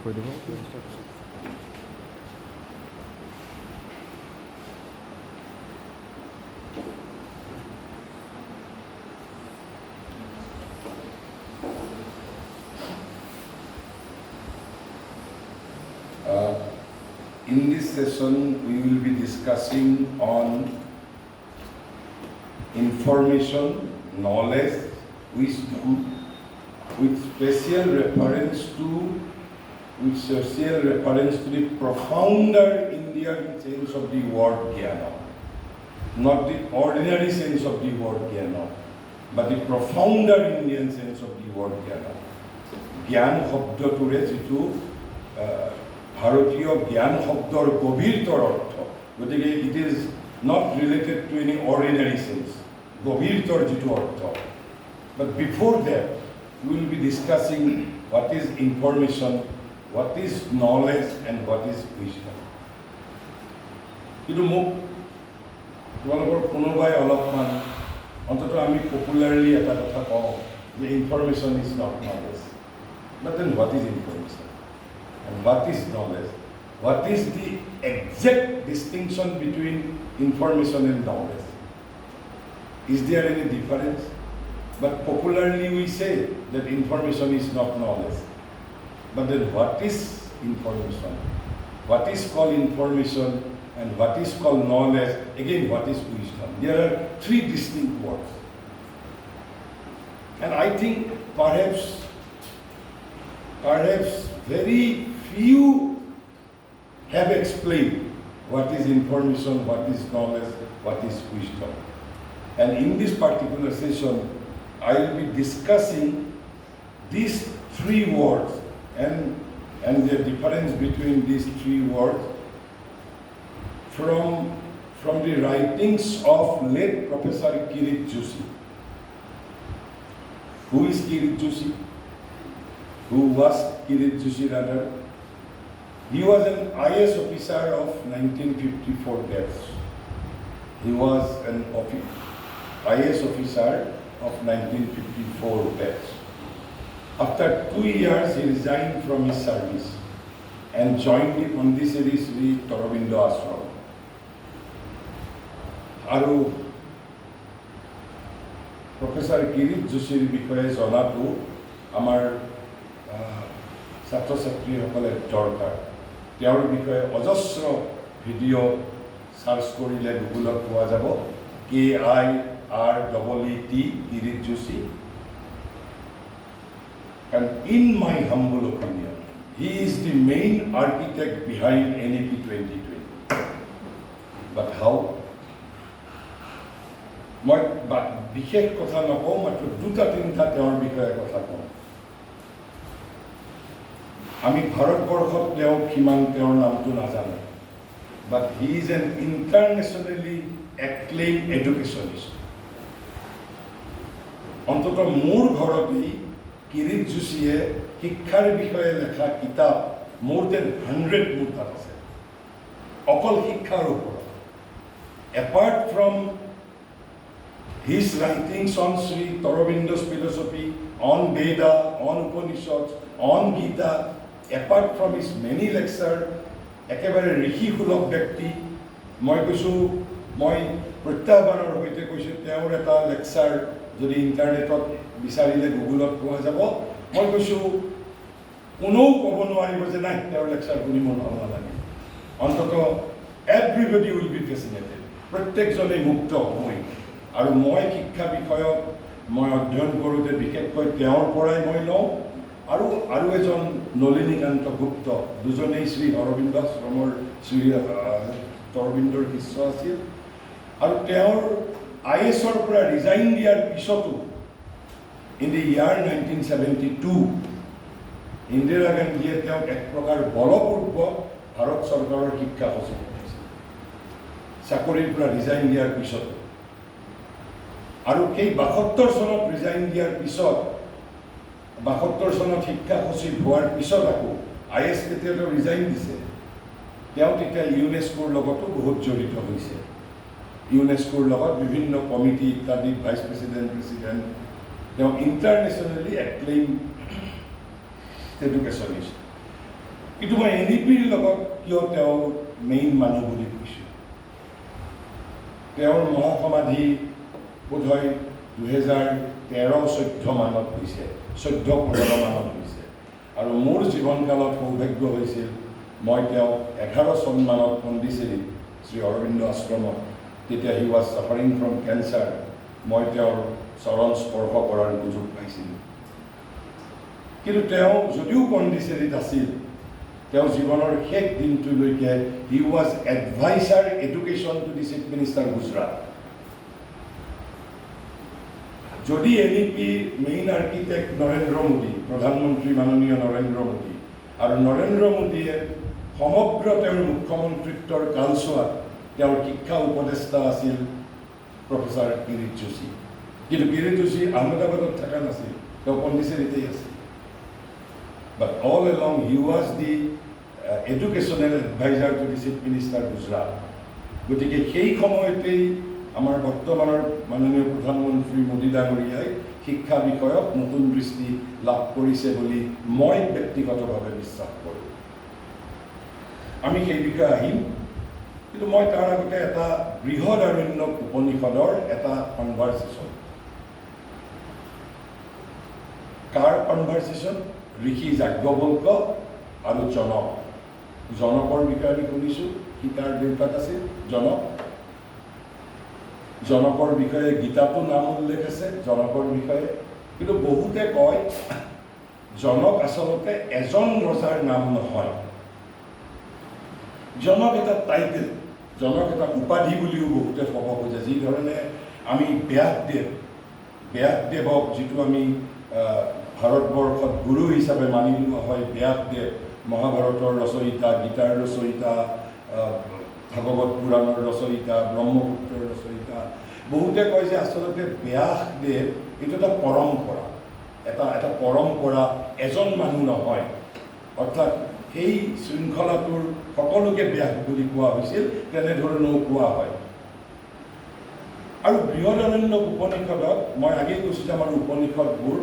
কৈ দিব In this session, we will be discussing on information, knowledge, wisdom, with special reference to the profounder Indian sense of the word jnana, not the ordinary sense of the word jnana, but the profounder Indian sense of the word jnana. Gyan শব্দটোৰে যিটো ভাৰতীয় জ্ঞান শব্দৰ গভীৰতৰ অৰ্থ, গতিকে it is not related to any ordinary sense, গভীৰতৰ যিটো অৰ্থ। But before that we will be discussing what is information, what is knowledge and what is wisdom. কিন্তু মোক তোমালোকৰ কোনোবাই অলপমান অন্ততঃ আমি পপুলাৰলি এটা কথা কওঁ যে information is not knowledge, but then what is information? And what is knowledge? What is the exact distinction between information and knowledge? Is there any difference? But popularly we say that information is not knowledge. But then what is information? What is called information and what is called knowledge? Again, what is wisdom? There are three distinct words. And I think perhaps very few have explained what is information, what is knowledge, what is wisdom. And in this particular session, I will be discussing these three words and the difference between these three words from the writings of late Professor Kirit Joshi. Who is Kirit Joshi? Who was Kirit Joshi rather? He was an IS officer of 1954 batch. He was an IS officer of 1954 batch. After 2 years, he resigned from his service and joined the Pondicchery Sri Aurobindo Ashram. আৰু professor Kirit যোশীৰ বিষয়ে জনাটো আমাৰ ছাত্ৰ ছাত্ৰীসকলে দৰকাৰ। তেওঁৰ বিষয়ে অজস্ৰ ভিডিঅ' চাৰ্চ কৰিলে গুগলত পোৱা যাব, KIREET Kirit Joshi. And in my humble opinion, he is the main architect behind NEP 2020. But how? মই বিশেষ কথা নকওঁ, মাত্ৰ দুটা তিনিটা তেওঁৰ বিষয়ে কথা কওঁ। আমি ভাৰতবৰ্ষত তেওঁৰ নামটো নাজানো, বাট হি ইজ এন ইণ্টাৰনেশ্যনেলি এক্লেইম এডুকেশ্যনিষ্ট। অন্ততঃ মোৰ ঘৰতেই কিৰিট যোশীয়ে শিক্ষাৰ বিষয়ে লেখা কিতাপ মোৰ দেন 100 মোৰ তাত আছে, অকল শিক্ষাৰ ওপৰত। Apart from his writings on Sri Aurobindo's philosophy, on Veda, on Upanishads, on Gita, apart from his many lectures, একেবাৰে ঋষিসুলভ ব্যক্তি। মই কৈছোঁ, মই প্ৰত্যাহ্বানৰ সৈতে কৈছোঁ, তেওঁৰ এটা লেকচাৰ যদি ইণ্টাৰনেটত বিচাৰিলে গুগলত পোৱা যাব। মই কৈছোঁ কোনেও ক'ব নোৱাৰিব যে নাই তেওঁৰ লেকচাৰ শুনি মোৰ ভাল নালাগে। অন্ততঃ এভৰিবডি উইল বি ফেচিনেটেড, প্ৰত্যেকজনেই মুক্ত মই। আৰু মই শিক্ষা বিষয়ক মই অধ্যয়ন কৰোঁতে বিশেষকৈ তেওঁৰ পৰাই মই লওঁ, আৰু এজন নলিনীকান্ত গুপ্ত, দুজনেই শ্ৰী অৰবিন্দ আশ্ৰমৰ শ্ৰী অৰবিন্দৰ শিষ্য আছিল। আৰু তেওঁৰ IS-ৰ পৰা ৰিজাইন দিয়াৰ পিছতো ইন দি ইয়াৰ 1972 ইন্দিৰা গান্ধীয়ে তেওঁক এক প্ৰকাৰ বলপূৰ্বক ভাৰত চৰকাৰৰ শিক্ষা সচিব কৰিছিল চাকৰিৰ পৰা ৰিজাইন দিয়াৰ পিছতো। আৰু সেই 72 চনত ৰিজাইন দিয়াৰ পিছত, 72 চনত শিক্ষা সচিব হোৱাৰ পিছত আকৌ IS যেতিয়া তেওঁ ৰিজাইন দিছে, তেওঁ তেতিয়া ইউনেস্কোৰ লগতো বহুত জড়িত হৈছে। ইউনেস্কোৰ লগত বিভিন্ন কমিটি ইত্যাদি ভাইচ প্ৰেচিডেণ্ট, তেওঁ ইণ্টাৰনেশ্যনেলি এক্লেইম এডুকেশ্যনিষ্ট। কিন্তু মই NEPৰ লগত কিয় তেওঁ মেইন মানুহ বুলি কৈছোঁ, তেওঁৰ মহাসমাধি বোধহয় 2013-14 মানত হৈছে, 14-15 মানত হৈছে। আৰু মোৰ জীৱনকালত সৌভাগ্য হৈছিল, মই তেওঁক 11 চন মানত পণ্ডিচেৰীত শ্ৰী অৰবিন্দ আশ্ৰমত, তেতিয়া he was suffering from cancer, মই তেওঁৰ চৰণ স্পৰ্শ কৰাৰ সুযোগ পাইছিলোঁ। কিন্তু তেওঁ যদিও পণ্ডিচেৰীত আছিল, তেওঁ জীৱনৰ শেষ দিনটোলৈকে he was adviser education to the chief minister Gujarat. যদি NEP main architect Narendra Modi, প্ৰধানমন্ত্ৰী মাননীয় নৰেন্দ্ৰ মোদী, আৰু নৰেন্দ্ৰ মোদীয়ে সমগ্ৰ তেওঁৰ মুখ্যমন্ত্ৰিত্বৰ কালছোৱাত তেওঁৰ শিক্ষা উপদেষ্টা আছিল প্ৰফেচাৰ কিৰিট যোশী। কিন্তু কিৰিট যোশী আহমেদাবাদত থকা নাছিল, তেওঁ পণ্ডিচেৰীতেই আছিল। But all along he was the educational advisor to the chief minister Gujarat. গতিকে সেই সময়তেই আমাৰ বৰ্তমানৰ মাননীয় প্ৰধানমন্ত্ৰী মোদী ডাঙৰীয়াই শিক্ষা বিষয়ক নতুন দৃষ্টি লাভ কৰিছে বুলি মই ব্যক্তিগতভাৱে বিশ্বাস কৰোঁ। আমি সেই বিষয়ে আহিম, কিন্তু মই তাৰ আগতে এটা বৃহদাৰণ্য উপনিষদৰ এটা কনভাৰ্চেশ্যন। কাৰ কনভাৰ্চেশ্যন? ঋষি যাজ্ঞবল্ক আৰু জনক। জনকৰ বিষয়ে আমি শুনিছোঁ, সীতাৰ দেউতাক আছিল জনক। জনকৰ বিষয়ে গীতাতো নাম উল্লেখ আছে, জনকৰ বিষয়ে। কিন্তু বহুতে কয় জনক আচলতে এজন ৰজাৰ নাম নহয়, জনক এটা টাইটেল, জনক এটা উপাধি বুলিও বহুতে ক'ব খোজে। যিধৰণে আমি ব্যাসদেৱক যিটো আমি ভাৰতবৰ্ষত গুৰু হিচাপে মানি লোৱা হয়, ব্যাসদেৱ মহাভাৰতৰ ৰচয়িতা, গীতাৰ ৰচয়িতা, ভাগৱত পুৰাণৰ ৰচয়িতা, ব্ৰহ্মপুত্ৰৰ ৰচয়িতা। বহুতে কয় যে আচলতে ব্যাসদেৱ এইটো এটা পৰম্পৰা, এটা পৰম্পৰা, এজন মানুহ নহয়। অৰ্থাৎ সেই শৃংখলাটোৰ সকলোকে ব্যাস বুলি কোৱা হৈছিল, তেনেধৰণেও কোৱা হয়। আৰু বৃহদাৰণ্য উপনিষদত মই আগেই কৈছোঁ যে আমাৰ উপনিষদবোৰ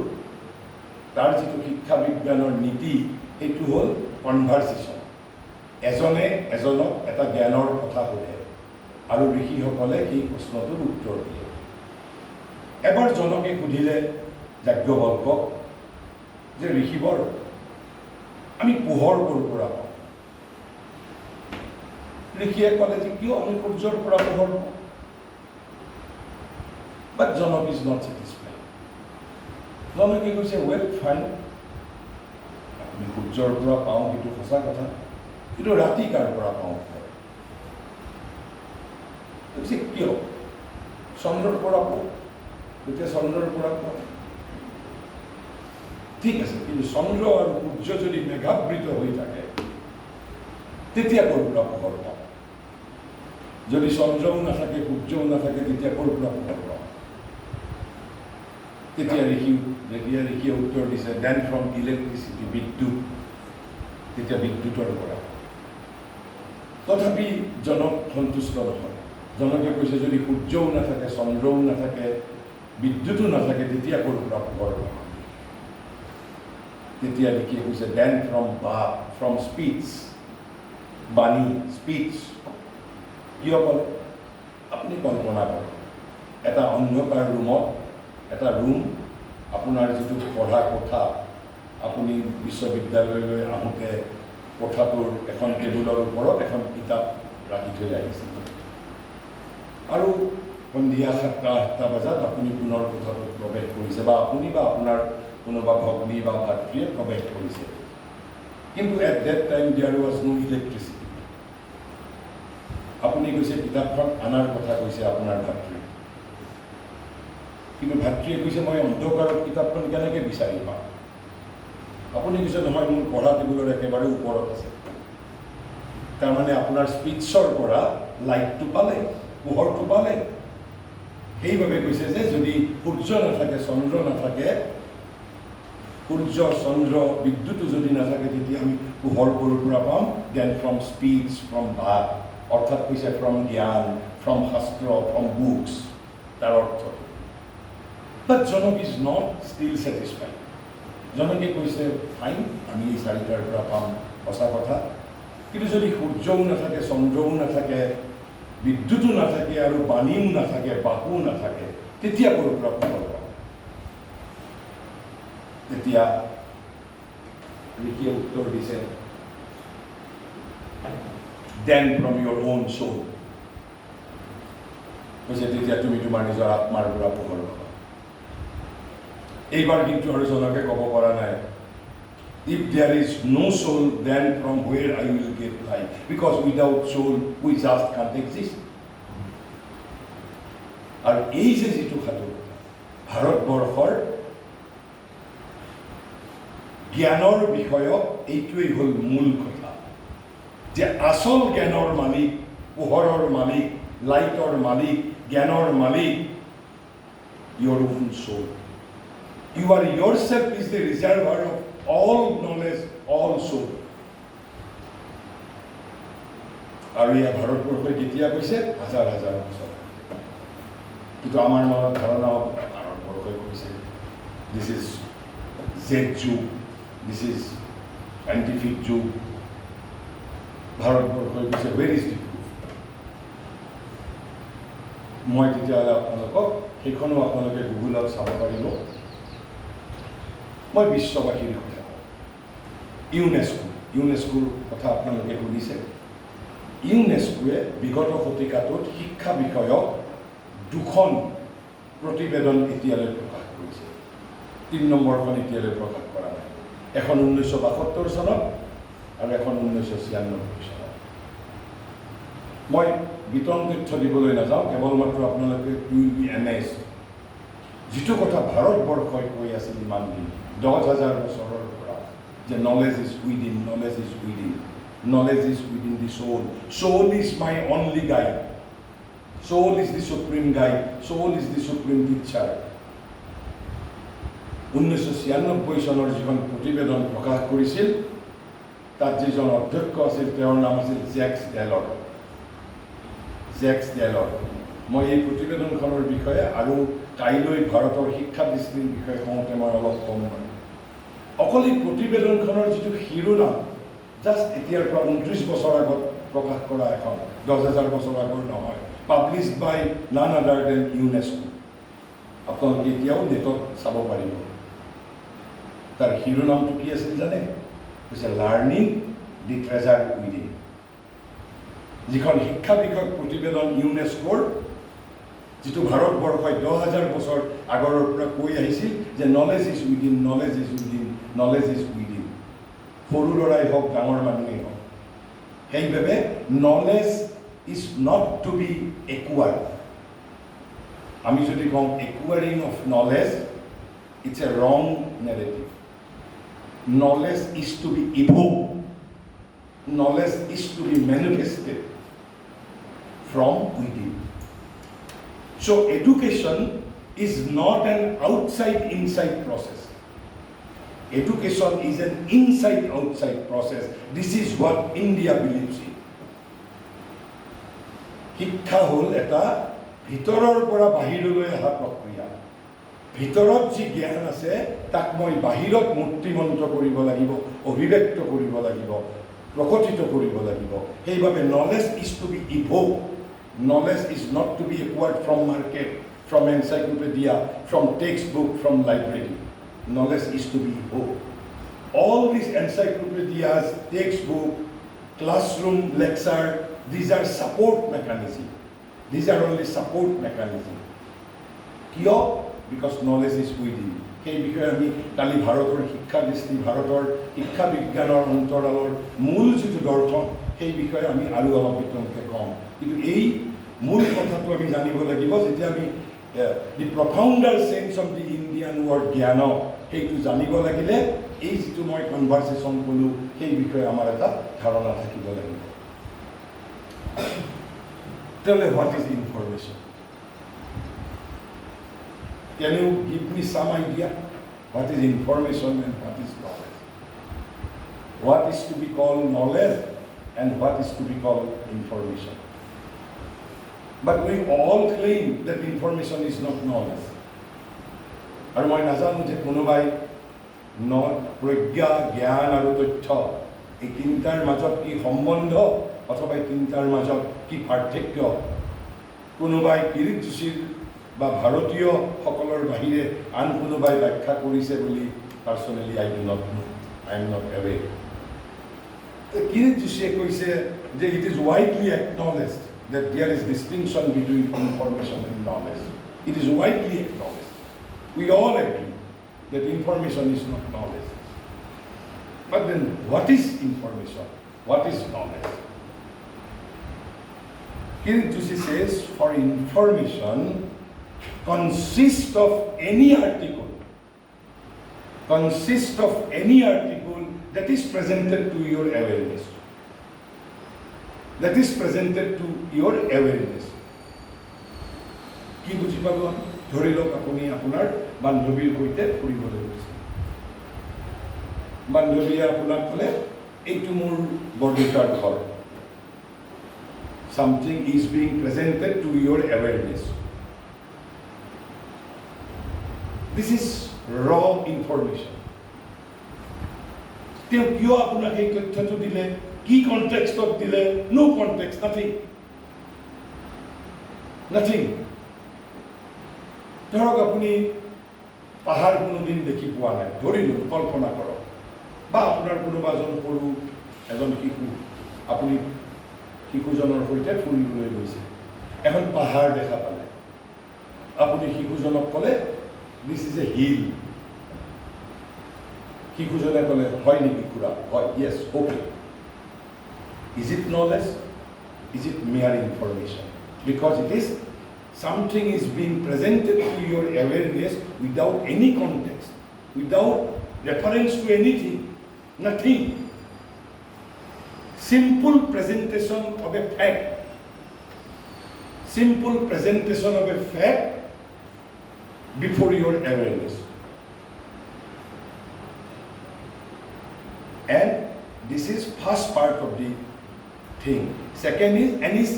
তাৰ যিটো শিক্ষা বিজ্ঞানৰ নীতি, সেইটো হ'ল কনভাৰ্চেশ্যন। এজনে এজনক এটা জ্ঞানৰ কথা সোধে আৰু ঋষিসকলে সেই প্ৰশ্নটোৰ উত্তৰ দিয়ে। এবাৰ জনকে সুধিলে যাজ্ঞবল্কক যে ঋষিবৰ, আমি পোহৰ ক'ৰ পৰা পাওঁ? ঋষিয়ে ক'লে যে কিয় আমি সূৰ্যৰ পৰা পোহৰ পাওঁ। বাট জনক ইজ নট ছেটিছফাইড। জনকে কৈছে ৱেল ফাইন, আমি সূৰ্যৰ পৰা পাওঁ সেইটো সঁচা কথা, কিন্তু ৰাতি কাৰ পৰা পাওঁ? কিয়? চন্দ্ৰৰ পৰা পাওঁ। তেতিয়া চন্দ্ৰৰ পৰা পাওঁ, ঠিক আছে, কিন্তু চন্দ্ৰ আৰু সূৰ্য যদি মেঘাবৃত হৈ থাকে তেতিয়া ক'ৰ পৰা পোহৰ পাওঁ? যদি চন্দ্ৰও নাথাকে, সূৰ্যও নাথাকে, তেতিয়া ক'ৰ পৰা পোহৰ পাওঁ? তেতিয়া ঋষিয়ে উত্তৰ দিছে দেন ফ্ৰম ইলেক্ট্ৰিচিটি, বিদ্যুৎ। তেতিয়া বিদ্যুতৰ পৰা। তথাপি জনক সন্তুষ্ট নহয়। জনকে কৈছে যদি সূৰ্যও নাথাকে, চন্দ্ৰও নাথাকে, বিদ্যুতো নাথাকে, তেতিয়া ক'ৰ পৰা পোহৰ পাওঁ? তেতিয়া ঋষিয়ে কৈছে দেন ফ্ৰম স্পীচ, বাণী, স্পীচ। কিয় ক'লে? আপুনি কল্পনা কৰক, এটা অন্ধকাৰ ৰুমত, এটা ৰুম, আপোনাৰ যিটো পঢ়া কোঠা, আপুনি বিশ্ববিদ্যালয়লৈ আহোঁতে কোঠাটোৰ এখন টেবুলৰ ওপৰত এখন কিতাপ ৰাখি থৈ আহিছিল। আৰু সন্ধিয়া 7-8টা বজাত আপুনি পুনৰ কোঠাটোত প্ৰৱেশ কৰিছে, বা আপুনি বা আপোনাৰ কোনোবা ভগ্নী বা ভাতৃয়ে প্ৰৱেশ কৰিছে। কিন্তু at that time there was no electricity. আপুনি কৈছে কিতাপখন আনাৰ কথা কৈছে আপোনাৰ ভাতৃ, কিন্তু ভাতৃয়ে কৈছে মই অন্ধকাৰত কিতাপখন কেনেকৈ বিচাৰি পাম? আপুনি কৈছে নহয়, মোৰ পঢ়া টেবুলৰ একেবাৰে ওপৰত আছে। তাৰমানে আপোনাৰ স্পীচৰ পৰা লাইটটো পালে, পোহৰটো পালে। সেইবাবে কৈছে যে যদি সূৰ্য নাথাকে, চন্দ্ৰ নাথাকে, সূৰ্য, চন্দ্ৰ, বিদ্যুতো যদি নাথাকে, তেতিয়া আমি পোহৰ ক'ৰ পৰা পাম? দেন ফ্ৰম স্পীচ, ফ্ৰম ভাত। অৰ্থাৎ কৈছে ফ্ৰম জ্ঞান, ফ্ৰম শাস্ত্ৰ, ফ্ৰম বুকছ। তাৰ অৰ্থটো। বাট জনক ইজ নট ষ্টিল ছেটিছফাইড। জনকে কৈছে ফাইন, আমি 4টাৰ পৰা পাম সঁচা কথা। কিন্তু যদি সূৰ্যও নাথাকে, চন্দ্ৰও নাথাকে, বিদ্যুতো নাথাকে আৰু পানীও নাথাকে, বাহুও নাথাকে, তেতিয়া ক'ৰ পৰা ফল পাব? তেতিয়া ঋষিয়ে উত্তৰ দিছে, দেন ফ্ৰম ইয়ৰ অ'ন চ'ল। কৈছে তেতিয়া তুমি তোমাৰ নিজৰ আত্মাৰ পৰা পোহৰ পাবা। এইবাৰ কিন্তু আৰু জনকে ক'ব পৰা নাই, if there is no soul, then from where I will get life? Because without soul, we just can't exist. আৰু এই যে যিটো সাধু, ভাৰতবৰ্ষৰ জ্ঞানৰ বিষয়ক এইটোৱেই হ'ল মূল কথা, যে আচল জ্ঞানৰ মালিক, পোহৰৰ মালিক, লাইটৰ মালিক, জ্ঞানৰ মালিক, your own soul. You are yourself is the reservoir of all knowledge, all soul. আৰু এয়া ভাৰতবৰ্ষই কেতিয়া কৈছে? হাজাৰ হাজাৰ বছৰ। কিন্তু আমাৰ মনত ধাৰণা ভাৰতবৰ্ষই কৈছে দিছ ইজ জেড যুগ, দিছ ইজ চাইণ্টিফিক যুগ। ভাৰতবৰ্ষই কৈছে ৱেৰ ইজ দি প্ৰুফ? মই তেতিয়াহ'লে আপোনালোকক সেইখনো আপোনালোকে গুগলত চাব পাৰিব। মই বিশ্ববাসীৰ কথা কওঁ, ইউনেস্কোৰ কথা আপোনালোকে শুনিছে। ইউনেস্কোৱে বিগত শতিকাটোত শিক্ষা বিষয়ক 2খন প্ৰতিবেদন এতিয়ালৈ প্ৰকাশ কৰিছে। 3 নম্বৰখন এতিয়ালৈ প্ৰকাশ কৰা নাই। এখন 1972 চনত আৰু এখন 1996 চনত। মই বিতং তথ্য দিবলৈ নাযাওঁ, কেৱল মাত্ৰ আপোনালোকে উইল বি এমেজড। যিটো কথা ভাৰতবৰ্ষই কৈ আছিল ইমান দিন, 10,000 বছৰৰ পৰা, যে knowledge is within, knowledge is within, knowledge is within the soul, soul is my only guide, soul is the supreme guide, soul is the supreme teacher. 1996 চনৰ যিখন প্ৰতিবেদন প্ৰকাশ কৰিছিল, তাত যিজন অধ্যক্ষ আছিল তেওঁৰ নাম আছিল জেক্স ডেলৰ। মই এই প্ৰতিবেদনখনৰ বিষয়ে আৰু কাইলৈ ভাৰতৰ শিক্ষা দৃষ্টিৰ বিষয়ে কওঁতে মই অলপ কম মানে। অকল এই প্ৰতিবেদনখনৰ যিটো শিৰোনাম, জাষ্ট এতিয়াৰ পৰা 29 বছৰ আগত প্ৰকাশ কৰা এখন, 10,000 বছৰ আগৰ নহয়, পাব্লিছড বাই নান আদাৰ দেন ইউনেস্কো। আপোনালোকে এতিয়াও নেটত চাব পাৰিব। তাৰ শিৰোনামটো কি আছিল জানে? কৈছে লাৰ্ণিং দি ট্ৰেজাৰ উইদিন। যিখন শিক্ষা বিষয়ক প্ৰতিবেদন ইউনেস্কোৰ, যিটো ভাৰতবৰ্ষই 10,000 বছৰ আগৰৰ পৰা কৈ আহিছিল যে knowledge is within, knowledge is within, knowledge is within. সৰু ল'ৰাই হওক, ডাঙৰ মানুহেই হওক, সেইবাবে knowledge is not to be acquired. আমি যদি কওঁ acquiring of knowledge, it's a wrong narrative. Knowledge is to be evoked, knowledge is to be manifested from within. So education is not an outside-inside process. Education is an inside-outside process. This is what India believes in. শিক্ষা হ'ল এটা ভিতৰৰ পৰা বাহিৰলৈ অহা প্ৰক্ৰিয়া। ভিতৰত যি জ্ঞান আছে তাক মই বাহিৰত মূৰ্তিমন্ত কৰিব লাগিব, অভিব্যক্ত কৰিব লাগিব, প্ৰকটিত কৰিব লাগিব। সেইবাবে knowledge is to be evoked. Knowledge is not to be acquired from market, from encyclopedia, from textbook, from library. Knowledge is to be evoked. All these encyclopedias, textbook, classroom, lecture, these are support mechanism. These are only support mechanism. Kiyo? Because knowledge is within. সেই বিষয়ে আমি কালি ভাৰতৰ শিক্ষা দৃষ্টি, ভাৰতৰ শিক্ষা বিজ্ঞানৰ অন্তৰালৰ মূল যিটো দৰ্শন, সেই বিষয়ে আমি আৰু অলপ বিতংকে কম। কিন্তু এই মূল কথাটো আমি জানিব লাগিব, যেতিয়া আমি the profounder sense of the Indian word jnana, সেইটো জানিব লাগিলে এই যিটো মই কনভাৰ্চেশ্যন ক'লোঁ, সেই বিষয়ে আমাৰ এটা ধাৰণা থাকিব লাগিব। তেতিয়াহ'লে what is information? Can you give me some idea what is information and what is knowledge? What is to be called knowledge and what is to be called information? But we all claim that information is not knowledge. আৰু মই নাজানো যে কোনোবাই প্ৰজ্ঞা, জ্ঞান আৰু তথ্য এই তিনিটাৰ মাজত কি সম্বন্ধ অথবা এই তিনিটাৰ মাজত কি পাৰ্থক্য কোনোবাই কিৰিট যোশীৰ বা ভাৰতীয়সকলৰ বাহিৰে আন কোনোবাই ব্যাখ্যা কৰিছে বুলি personally I do not know, I am not aware. Kirit যোশীয়ে কৈছে যে it is widely acknowledged that there is distinction between information and knowledge. It is widely acknowledged. We all agree that information is not knowledge. But then what is information? What is knowledge? Kirit Joshi says, for information consists of any article that is presented to your awareness. That is presented to your awareness. কি বুজি পালো? ধৰি লওক আপুনি আপোনাৰ বান্ধৱীৰ সৈতে ফুৰিবলৈ গৈছে। বান্ধৱীয়ে আপোনাক ক'লে এইটো মোৰ বৰদেউতাৰ ঘৰ। Something is being presented to your awareness. This is raw information. তেওঁ কিয় আপোনাক এই তথ্যটো দিলে? কি কনটেক্সটত দিলে? নো কনটেক্সট, নাথিং। ধৰক আপুনি পাহাৰ কোনোদিন দেখি পোৱা নাই, ধৰিলোঁ, কল্পনা কৰক, বা আপোনাৰ কোনোবা এজন শিশু, আপুনি শিশুজনৰ সৈতে ফুৰিবলৈ গৈছে, এখন পাহাৰ দেখা পালে, আপুনি শিশুজনক ক'লে দিছ ইজ এ হিল। শিশুজনে ক'লে হয় নেকি খুৰা? হয়, য়েছ, okay. Is it knowledge? Is it mere information? Because it is something is being presented to your awareness without any context, without reference to anything, nothing. Simple presentation of a fact. Simple presentation of a fact before your awareness. And this is first part of the thing. Second is, and is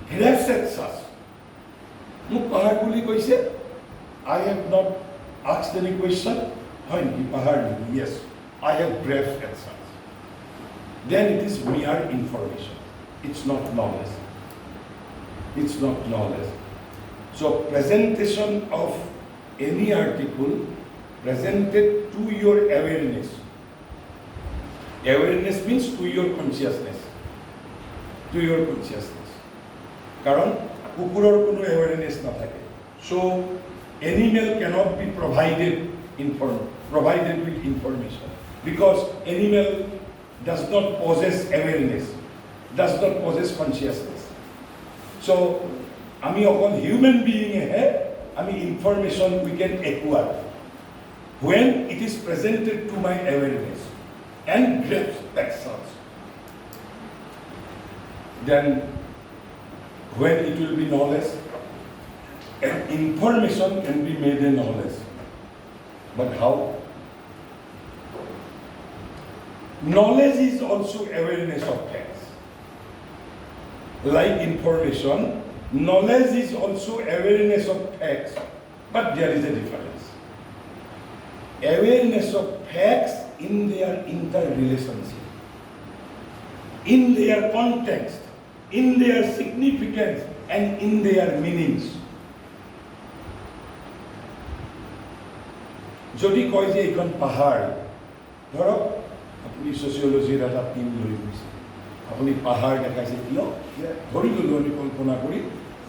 grasps at such. মোক পাহাৰ বুলি কৈছে, I have not asked any question. হয় নেকি পাহাৰ নেকি? Yes, I have grasped at such. Then it is mere information. It's not knowledge. It's not knowledge. So presentation of any article presented to your awareness. Awareness means to your consciousness. To your consciousness. কারণ কুকুৰৰ কোনো awareness নাথাকে. So animal cannot be provided with information because animal does not possess awareness, does not possess consciousness. So আমি অকল human being আমি information we can acquire when it is presented to my awareness and grasp that source. Then when it will be knowledge, and information can be made a knowledge. But how? Knowledge is also awareness of facts. Like information, knowledge is also awareness of facts. But there is a difference. Awareness of facts in their interrelationship, in their context, in their significance, and in their meanings. যদি কয় যে এইখন পাহাৰ, ধৰক আপুনি ছচিয়লজিৰ এটা team লৈ গৈছে, আপুনি পাহাৰ দেখাইছে কিয়? ধৰি ল'লোঁ আমি কল্পনা কৰি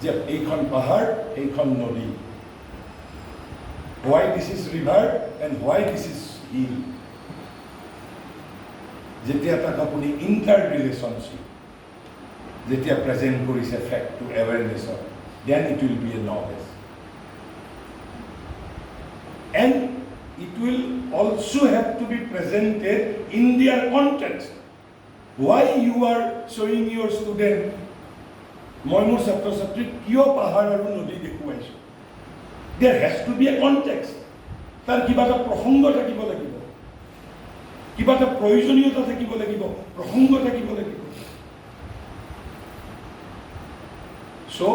যে এইখন পাহাৰ, এইখন নদী. Why this is river and why this is hill? যেতিয়া তাক আপুনি ইণ্টাৰ ৰিলেশ্যনশ্বিপ যেতিয়া প্ৰেজেণ্ট কৰিছে ফেক্ট টু এৱেৰনেছৰ, then it will be a knowledge. And it will also have to be presented in their context. Why you are showing your student, মই মোৰ ছাত্ৰ ছাত্ৰীক কিয় পাহাৰ আৰু নদী দেখুৱাইছোঁ? There has to be a context. তাৰ কিবা এটা প্ৰসংগ থাকিব লাগিব, কিবা এটা প্ৰয়োজনীয়তা থাকিব লাগিব, প্ৰসংগ থাকিব লাগিব। So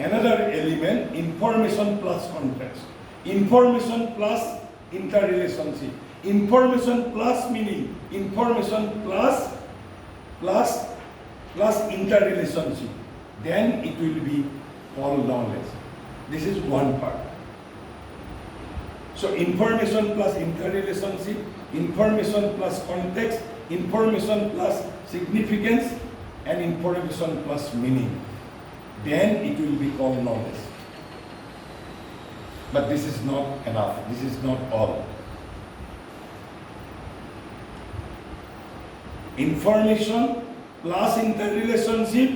another element, information plus context, information plus interrelationship, information plus meaning, information plus plus interrelationship, then it will be called knowledge. This is one part. So information plus interrelationship, information plus context, information plus significance, and information plus meaning. Then it will be called knowledge. But this is not enough. This is not all. Information plus interrelationship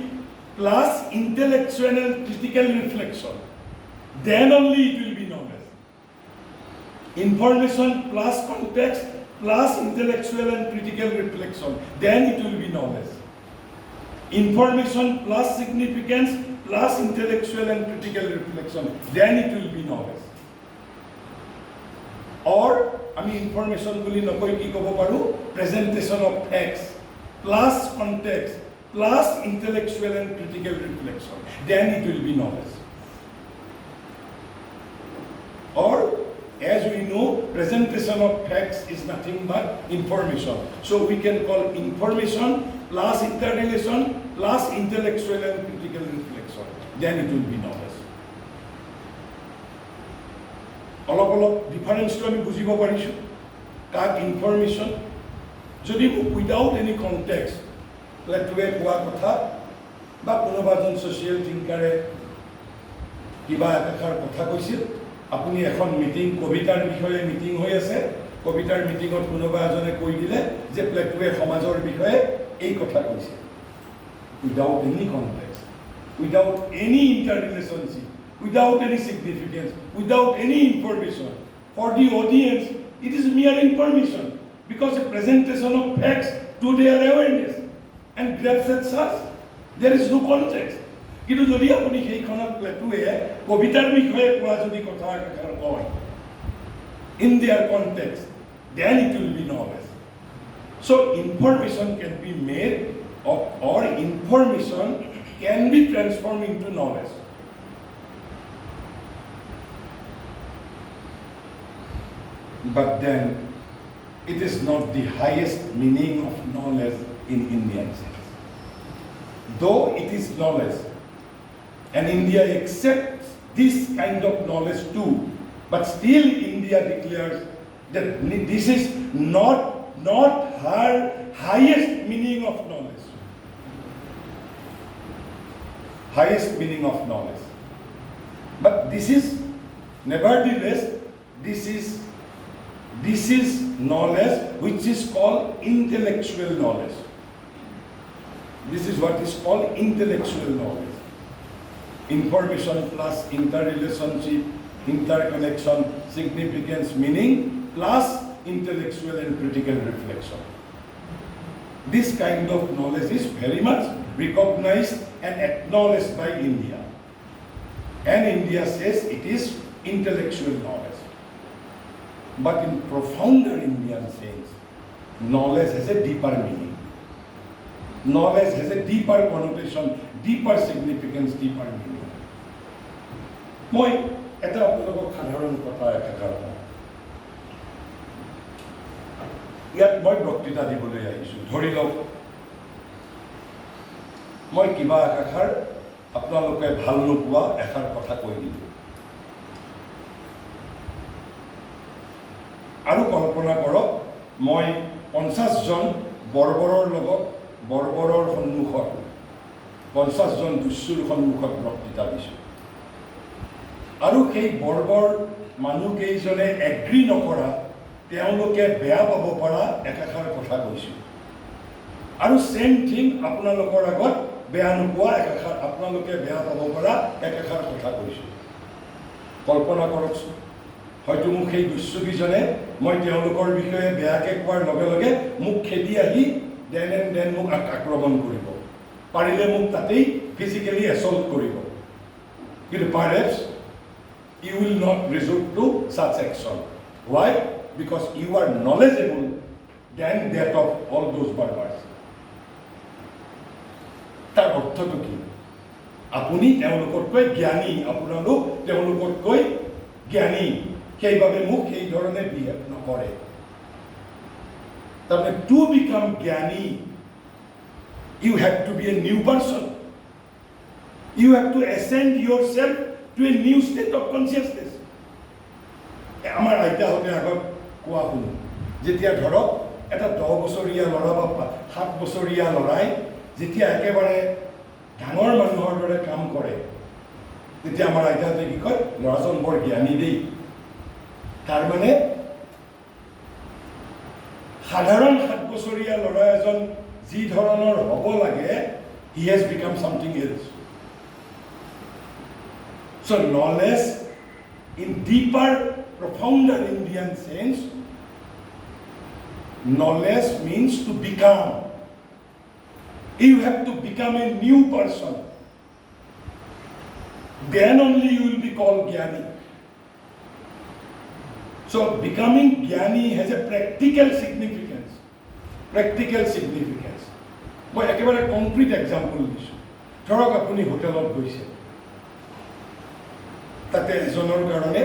plus intellectual and critical reflection. Then only it will be knowledge. Information plus context plus intellectual and critical reflection. Then it will be knowledge. Information plus significance plus intellectual and critical reflection. Then it will be knowledge. Or আমি information বুলি নকৈ কি ক'ব পাৰোঁ, presentation of facts plus context plus intellectual and critical reflection, then it will be knowledge. Or as we know, presentation of facts is nothing but information. So we can call information plus interrelation plus intellectual and critical reflection. Then it will be knowledge. অলপ ডিফাৰেন্সটো আমি বুজিব পাৰিছোঁ। কাক information যদি মোক without any context প্লেটোৱে কোৱা কথা বা কোনোবা এজন ছ'চিয়েল থিংকাৰে কিবা এষাৰ কথা কৈছিল, আপুনি এখন মিটিং কবিতাৰ বিষয়ে মিটিং হৈ আছে, কবিতাৰ মিটিঙত কোনোবা এজনে কৈ দিলে যে প্লেটোৱে সমাজৰ বিষয়ে এই কথা কৈছে, without any context, without any interrelationship, without any significance, without any information. For the audience, it is mere information because a presentation of facts to their awareness and grabs at such. There is no context. কিন্তু যদি আপুনি সেইখনত প্লেটোৱে কবিতাৰ বিষয়ে কোৱা যদি কথা এষাৰ কয় in their context, then it will be knowledge. So information can be made or information can be transformed into knowledge. But then it is not the highest meaning of knowledge in Indian sense. Though it is knowledge, and India accepts this kind of knowledge too, but still India declares that this is not her highest meaning of knowledge. Highest meaning of knowledge. But this is, nevertheless, this is knowledge which is called intellectual knowledge. This is what is called intellectual knowledge. Information plus interrelationship, interconnection, significance, meaning, plus intellectual and critical reflection. This kind of knowledge is very much recognized and acknowledged by India. And India says it is intellectual knowledge. But in profounder Indian sense, knowledge has a deeper meaning. Knowledge has a deeper connotation, deeper significance, deeper meaning. মই এটা আপোনালোকক সাধাৰণ কথা এষাৰ কওঁ। ইয়াত মই বক্তৃতা দিবলৈ আহিছোঁ। ধৰি লওক মই কিবা এষাৰ আপোনালোকে ভাল নোপোৱা এষাৰ কথা কৈ দিলোঁ। আৰু কল্পনা কৰক মই 50 জন বৰ্বৰৰ লগত বৰ্বৰৰ সন্মুখত 50 জন দুষ্যুৰ সন্মুখত বক্তৃতা দিছোঁ। আৰু সেই বৰ্বৰ মানুহকেইজনে এগ্ৰী নকৰা, তেওঁলোকে বেয়া পাব পৰা একাষাৰ কথা কৈছোঁ। আৰু ছেম থিং আপোনালোকৰ আগত বেয়া নোপোৱা একাষাৰ, আপোনালোকে বেয়া পাব পৰা একাষাৰ কথা কৈছোঁ। কল্পনা কৰকচোন, হয়তো মোক সেই দুষ্যুকেইজনে মই তেওঁলোকৰ বিষয়ে বেয়াকৈ কোৱাৰ লগে লগে মোক খেদি আহি দেন মোক আক্ৰমণ কৰিব, পাৰিলে মোক তাতেই ফিজিকেলি এছল্ট কৰিব। কিন্তু পাৰহেপছ you will not resort to such action. Why? Because you are knowledgeable than that of all those barbars. তাৰ অৰ্থটো কি? আপুনি তেওঁলোকতকৈ জ্ঞানী, আপোনালোক তেওঁলোকতকৈ জ্ঞানী, সেইবাবে মোক সেই ধৰণে বিহেভ নকৰে। তাৰমানে টু বিকাম জ্ঞানী You have to be a new person. You have to ascend yourself to a new state of consciousness. আমাৰ আইতাহঁতে আগত কোৱা শুনো, যেতিয়া ধৰক এটা 10 বছৰীয়া ল'ৰা বা 7 বছৰীয়া ল'ৰাই যেতিয়া একেবাৰে ডাঙৰ মানুহৰ দৰে কাম কৰে, তেতিয়া আমাৰ আইতাহঁতে কি কয়, ল'ৰাজন বৰ জ্ঞানী দেই। তাৰমানে সাধাৰণ 7 বছৰীয়া ল'ৰা এজন যি ধৰণৰ হ'ব লাগে, he has become something else. So knowledge in deeper, profounder Indian sense, knowledge means to become. You have to become a new person. Then only you will be called Jnani. So becoming Jnani has a practical significance. Practical significance. মই একেবাৰে concrete example দিছোঁ। ধৰক আপুনি হোটেলত গৈছে, তাতে এজনৰ কাৰণে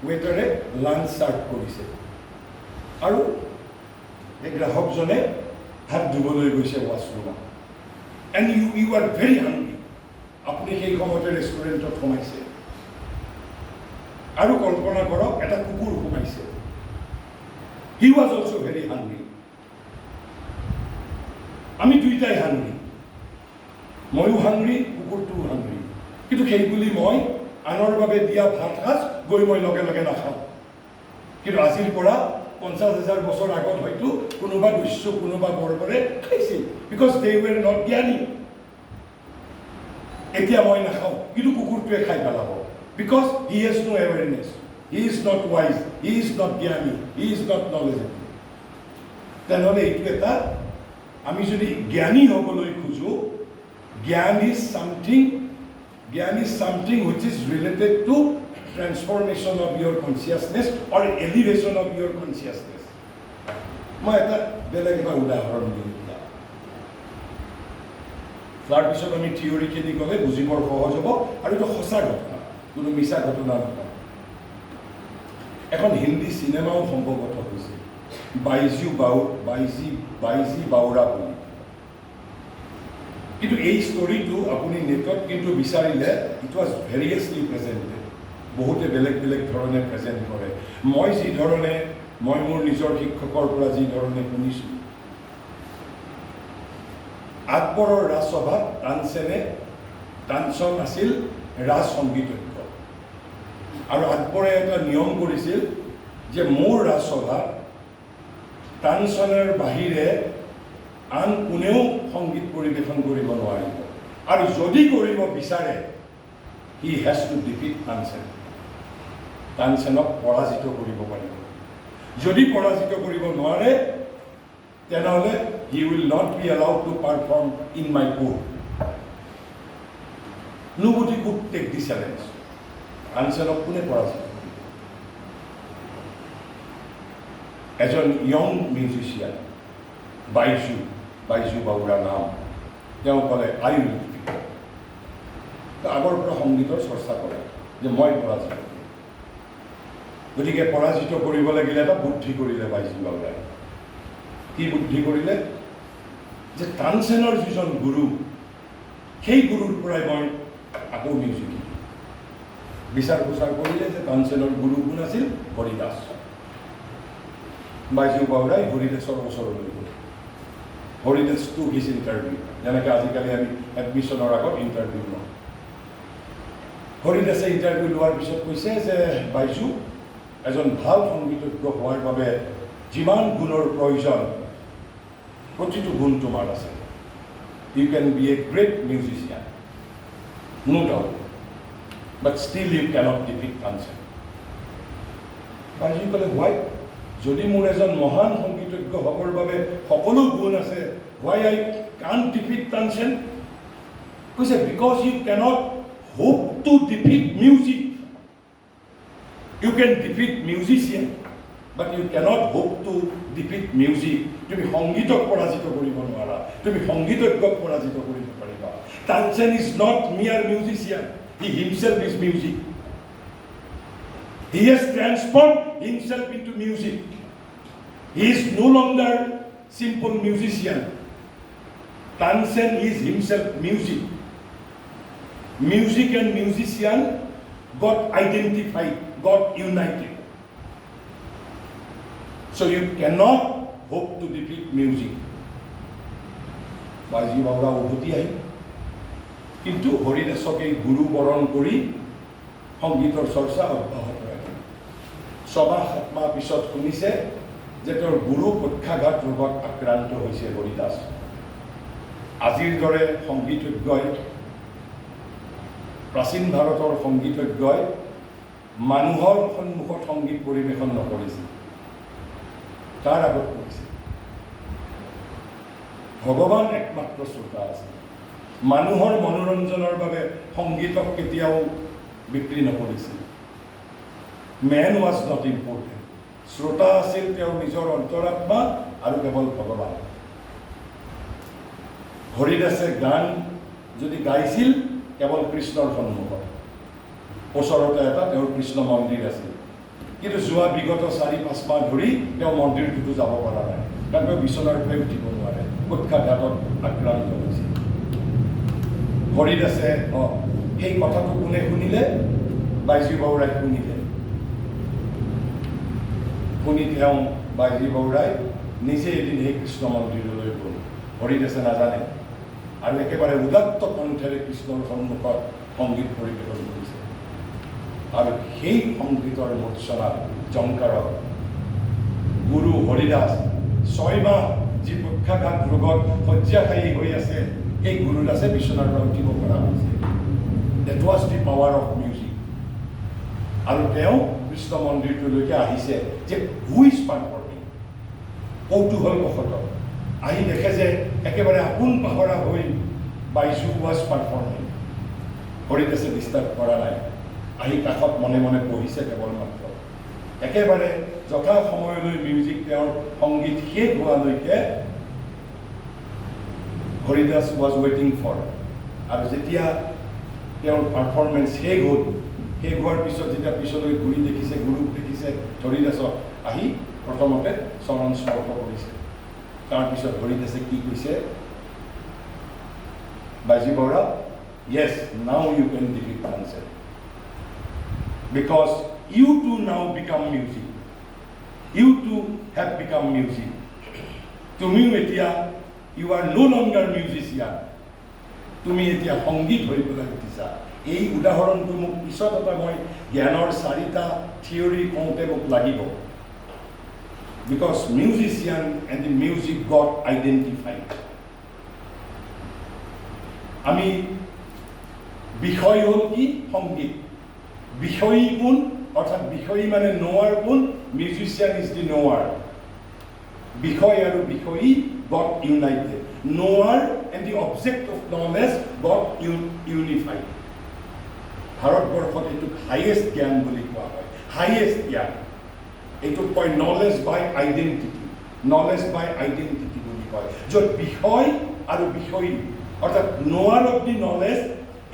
ৱেটাৰে লাঞ্চ চাৰ্ভ কৰিছে আৰু এই গ্ৰাহকজনে হাত ধুবলৈ গৈছে ৱাছৰুমত, এণ্ড ইউ আৰ ভেৰি হাংগ্ৰি। আপুনি সেই সময়তে ৰেষ্টুৰেণ্টত সোমাইছে আৰু কল্পনা কৰক এটা কুকুৰ সোমাইছে। He was also' very hungry. আমি দুইটাই হাংগ্ৰি, ময়ো হাংগ্ৰি, কুকুৰটোও হাংগ্ৰি। কিন্তু সেই বুলি মই আনৰ বাবে দিয়া ভাত সাজ গৈ মই লগে লগে নাখাওঁ। কিন্তু আজিৰ পৰা 50,000 বছৰ আগত হয়তো কোনোবা দস্যু কোনোবা বৰ্বৰে খাইছিল, বিকজ দে ৱেৰ নট জ্ঞানী। এতিয়া মই নাখাওঁ, কিন্তু কুকুৰটোৱে খাই পেলাব, because he has no awareness, he is not wise, he is not জ্ঞানী, হি ইজ নট নলেজেবল। তেনেহ'লে এইটো এটা, আমি যদি জ্ঞানী হ'বলৈ খোজোঁ, জ্ঞান is something which is related to transformation of your consciousness or elevation of your consciousness. মই এটা বেলেগ এটা উদাহৰণ দিম। তাৰপিছত আমি থিয়ৰিখিনি ক'লে বুজিবৰ সহজ হ'ব, আৰু এইটো সঁচা ঘটনা, কোনো মিছা ঘটনা নহয়। এখন হিন্দী চিনেমাও সম্ভৱত হৈছে, বাইজি বাউৰা বুলি। কিন্তু এই ষ্টৰিটো আপুনি নেটত কিন্তু বিচাৰিলে ইট ৱাজ ভেৰিয়াছলি প্ৰেজেণ্টেড। বহুতে বেলেগ বেলেগ ধৰণে প্ৰেজেণ্ট কৰে। মই যি ধৰণে, মই মোৰ নিজৰ শিক্ষকৰ পৰা যি ধৰণে শুনিছোঁ, আকবৰৰ ৰাজসভাত তানসেন আছিল ৰাজ সংগীতজ্ঞ, আৰু আকবৰে এটা নিয়ম কৰিছিল যে মোৰ ৰাজসভাত তানসেনৰ বাহিৰে আন কোনেও সংগীত পৰিৱেশন কৰিব নোৱাৰিব, আৰু যদি কৰিব বিচাৰে হি হেজ টু ডিফিট তানসেনক পৰাজিত কৰিব পাৰিব। যদি পৰাজিত কৰিব নোৱাৰে, তেনেহ'লে he will not be allowed to perform in my court. Nobody could take the challenge. তানসেনক কোনে পৰাজিত কৰিব? এজন য়ং মিউজিচিয়ান বাইজু বাউৰা নাম, তেওঁ ক'লে আই উইল ডিফিট। আগৰ পৰা সংগীতৰ চৰ্চা কৰে যে মই পৰাজিত কৰিম। গতিকে পৰাজিত কৰিব লাগিলে এটা বুদ্ধি কৰিলে বাইজু বাউৰাই। কি বুদ্ধি কৰিলে? যে তানসেনৰ যিজন গুৰু, সেই গুৰুৰ পৰাই মই আকৌ মিউজিক শিকিম। বিচাৰ প্ৰচাৰ কৰিলে যে তানসেনৰ গুৰু কোন আছিল? হৰিদাস। বাইজু বাউৰাই হৰিদাসৰ ওচৰলৈ গ'ল। হৰিদাস টু হিজ ইণ্টাৰভিউ, যেনেকৈ আজিকালি আমি এডমিশ্যনৰ আগত ইণ্টাৰভিউ লওঁ। হৰিদাসে ইণ্টাৰভিউ লোৱাৰ পিছত কৈছে যে বাইজু, এজন ভাল সংগীতজ্ঞ হোৱাৰ বাবে যিমান গুণৰ প্ৰয়োজন, প্ৰতিটো গুণ তোমাৰ আছে। You can be a great musician, no doubt, but still you cannot defeat Tansen. বাইজুৱে ক'লে হোৱাই? যদি মোৰ এজন মহান সংগীতজ্ঞ হ'বৰ বাবে সকলো গুণ আছে, why I can't defeat Tansen? কৈছে because you cannot hope to defeat music. You can defeat musician, but you cannot hope to defeat music. তুমি সংগীতক পৰাজিত কৰিব নোৱাৰা, তুমি সংগীতজ্ঞক পৰাজিত কৰিব পাৰিবা। তানসেন ইজ নট মিয়াৰ musician, he himself is music. He has transformed himself into music. He is no longer simple musician. Tansen is himself music. Music and musician got identified, got united. So you cannot hope to defeat music. বাজি বাউৰা উভতি আহিল, কিন্তু হৰিদাসকে গুৰু বৰণ কৰি সংগীতৰ চৰ্চা অব্যাহত ৰাখিল। 6-7 মাহ পিছত শুনিছে যে তেওঁৰ গুৰু পক্ষাঘাত ৰোগত আক্ৰান্ত হৈছে হৰিদাস। আজিৰ দৰে সংগীতজ্ঞই, প্ৰাচীন ভাৰতৰ সংগীতজ্ঞই মানুহৰ সন্মুখত সংগীত পৰিৱেশন নকৰিছিল, তাৰ আগত কৰিছিল। ভগৱান একমাত্ৰ শ্ৰোতা আছে। মানুহৰ মনোৰঞ্জনৰ বাবে সংগীতক কেতিয়াও বিক্ৰী নকৰিছিল। Man was not important. শ্ৰোতা আছিল তেওঁৰ নিজৰ অন্তৰাত্মা আৰু কেৱল ভগৱান। হৰিদাসে গান যদি গাইছিল কেৱল কৃষ্ণৰ সন্মুখত, ওচৰতে এটা তেওঁৰ কৃষ্ণ মন্দিৰ আছিল, কিন্তু যোৱা বিগত 4-5 মাহ ধৰি তেওঁ মন্দিৰটোতো যাব পৰা নাই, কাৰণ তেওঁ বিচনাৰ পৰা উঠিব নোৱাৰে, পক্ষাঘাতত আক্ৰান্ত হৈছিল। হৰিদাসে সেই কথাটো কোনে শুনিলে? বাইজী বৰুৱাই শুনিলে। শুনি তেওঁ বাইজী বৰুৱাই নিজে এদিন সেই কৃষ্ণ মন্দিৰলৈ গ'ল। হৰিদাসে নাজানে আৰু একেবাৰে উদাত্ত কণ্ঠেৰে কৃষ্ণৰ সন্মুখত সংগীত পৰিৱেশন কৰিছে। আৰু সেই সংগীতৰ মূৰ্ছনাত জংকাৰত গুৰু হৰিদাস 6 মাহ যি পক্ষাঘাত ৰোগত শয্যাশায়ী হৈ আছে, এই গুৰুদাসে বিচনাৰ পৰা উঠিব পৰা হৈছে। That was the power of music. আৰু তেওঁ কৃষ্ণ মন্দিৰটোলৈকে আহিছে যে হু ইজ পাৰফৰ্মিং। কৌতূহলবশতঃ আহি দেখে যে একেবাৰে আপোন পাহৰা হৈ বাইজু ৱাজ পাৰফৰ্মিং। হৰিদাসে ডিষ্টাৰ্ব কৰা নাই, আহি কাষত মনে মনে বহিছে কেৱল মাত্ৰ। একেবাৰে যথা সময়লৈ মিউজিক, তেওঁৰ সংগীত শেষ হোৱালৈকে হৰিদাস ৱাজ ৱেইটিং ফৰ। আৰু যেতিয়া তেওঁৰ পাৰফৰ্মেঞ্চ শেষ হ'ল, শেষ হোৱাৰ পিছত যেতিয়া পিছলৈ ঘূৰি দেখিছে, গুৰুক দেখিছে, হৰিদাসক আহি প্ৰথমতে চৰণ স্পৰ্শ কৰিছে। তাৰপিছত হৰিদাসে কি কৈছে? বাইজী Barua, yes, now you can defeat Tansen. Because you too now become music. You too have become music. তুমিও এতিয়া, you are no longer musician. তুমি এতিয়া সংগীত হৈ পেলাই উঠিছা। এই উদাহৰণটো মোক পিছত এটা মই জ্ঞানৰ 4টা থিয়ৰী কওঁতে মোক লাগিব। Because musician and the music got identified. আমি বিষয় হ'ল কি? সংগীত। বিষয়ী কোন? অৰ্থাৎ বিষয়ী মানে নোৱাৰ কোন? মিউজিচিয়ান ইজ দি নোৱাৰ। বিষয় আৰু Bishoyi got united. Knower and the object of knowledge got unified. ভাৰতবৰ্ষত এইটোক হাইয়েষ্ট জ্ঞান বুলি কোৱা হয়। হাইয়েষ্ট জ্ঞান এইটোক কয় knowledge by identity. Knowledge by identity বুলি কয়, য'ত বিষয় আৰু বিষয়ী অৰ্থাৎ নোৱাৰ of the knowledge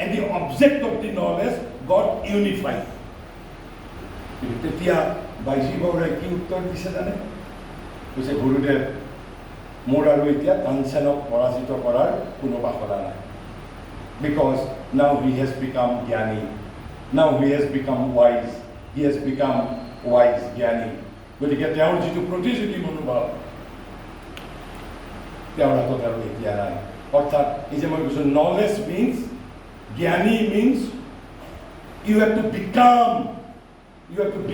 and the object of the knowledge gut unified. কিন্তু তেতিয়া বাইজী বৰুৱাই কি উত্তৰ দিছে জানে? কৈছে, গুৰুদেৱ, মোৰ আৰু এতিয়া তানসেনক পৰাজিত কৰাৰ কোনো বাসনা নাই। বিকজ নাও হি হেজ বিকাম জ্ঞানী, নাও he has became wise, he has became wise জ্ঞানী। গতিকে তেওঁৰ যিটো প্ৰতিযোগী মনোভাৱ তেওঁৰ হাতত আৰু এতিয়া নাই। অৰ্থাৎ এই যে মই কৈছোঁ, নলেজ মিনছ, জ্ঞানী means you have to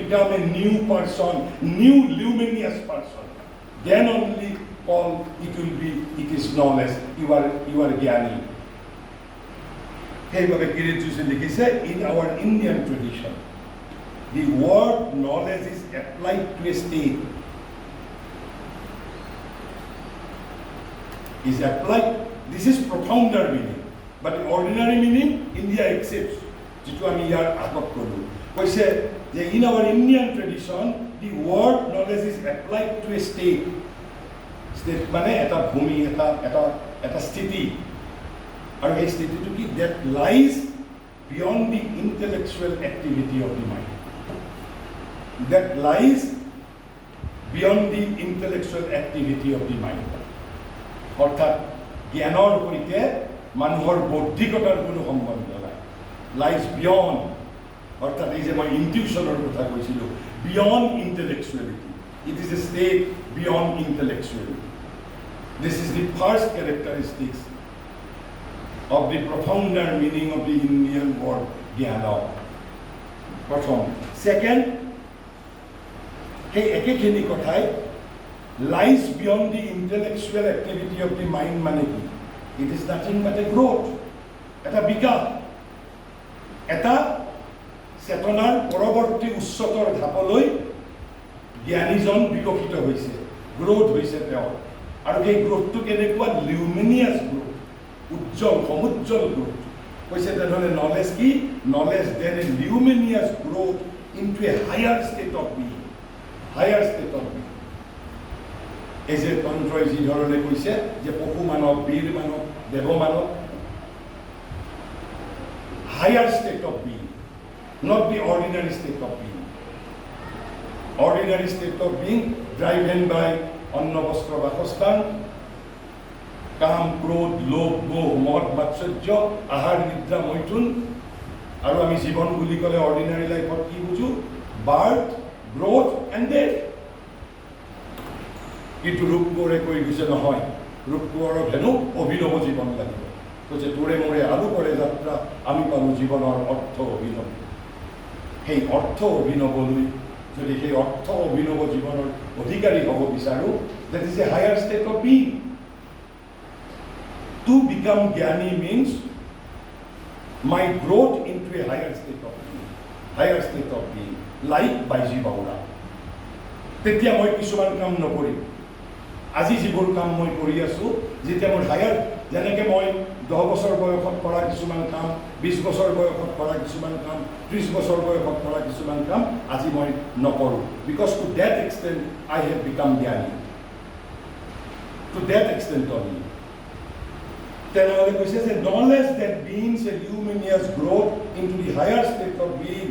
become a new person, new luminous person. Then only all it is knowledge. You are জ্ঞানী। সেইভাবে কিৰিট যোশীয়ে লিখিছে, in our Indian tradition, the word knowledge is applied to a state. Is applied. This is profounder meaning, but the ordinary meaning India accepts. যিটো আমি ইয়াৰ আগত ক'লোঁ, কৈছে যে in our Indian tradition, the word knowledge is applied to a state. State মানে এটা ভূমি, এটা স্থিতি। আৰু এই স্থিতিটো কি? that lies beyond the intellectual activity of the mind. That lies beyond the intellectual activity of the mind. অৰ্থাৎ জ্ঞানৰ সৈতে মানুহৰ বৌদ্ধিকতাৰ কোনো সম্বন্ধ নাই। লাইজ বিয়ণ্ড, অৰ্থাৎ এই যে মই ইনটিউশ্যনৰ কথা কৈছিলোঁ, beyond intellectuality. It is a state beyond intellectuality. This is the first characteristics of the profounder meaning of the Indian word jnana. Pratham. Second, hey ekekhini kothai lies beyond the intellectual activity of the mind mane ki. It is nothing but a growth, eta bikas, eta chetonar poroborti ucchotor dhapoloi জ্ঞানীজন বিকশিত হৈছে, growth হৈছে তেওঁৰ। আৰু সেই গ্ৰোথটো কেনেকুৱা? লিউমিনিয়াছ growth, উজ্জ্বল সমুজ্জ্বল growth কৈছে। তেনেহ'লে knowledge কি? Knowledge then a luminous growth into a higher state of being, higher state of being. এই যে তন্ত্ৰই যি ধৰণে কৈছে যে পশু মানৱ, বীৰ মানৱ, দেৱ মানৱ, higher state of being, not the ordinary state of being. Ordinary state of being driven by অন্ন বস্ত্ৰ বাসস্থান, কাম, ক্ৰোধ, লোভ, মোহ, মদ, মাৎসৰ্য, আহাৰ, নিদ্ৰা, মৈথুন। আৰু আমি জীৱন বুলি ক'লে অৰ্ডিনাৰী লাইফত কি বুজো? Birth, growth and death. কিন্তু ৰূপ কোঁৱৰে কৈ গৈছে নহয়, ৰূপ কোঁৱৰক হেনো অভিনৱ জীৱন লাগিব। কৈছে তোৰে মোৰে আলু কৰে যাত্ৰা, আমি পালোঁ জীৱনৰ অৰ্থ অভিনৱ। সেই অৰ্থ অভিনৱলৈ যদি সেই অৰ্থ অভিনৱ জীৱনৰ অধিকাৰী হ'ব বিচাৰোঁ, that is a higher state of being. To become Jnani means my growth into a higher state of being, higher state of being, like Baiji Baura. তেতিয়া মই কিছুমান কাম নকৰিম। আজি যিবোৰ কাম মই কৰি আছোঁ, যেতিয়া মোৰ হায়াৰ, যেনেকৈ মই 10 বছৰ বয়সত কৰা কিছুমান কাম, 20 বছৰ বয়সত কৰা কিছুমান কাম, 30 বছৰ বয়সত কৰা কিছুমান কাম আজি মই নকৰোঁ। Because to date extent I have become জ্ঞানী, টু ডেট এক্সটেণ্ট অনলি। তেনেহ'লে কৈছে যে knowledge that brings a luminous growth into the higher state of being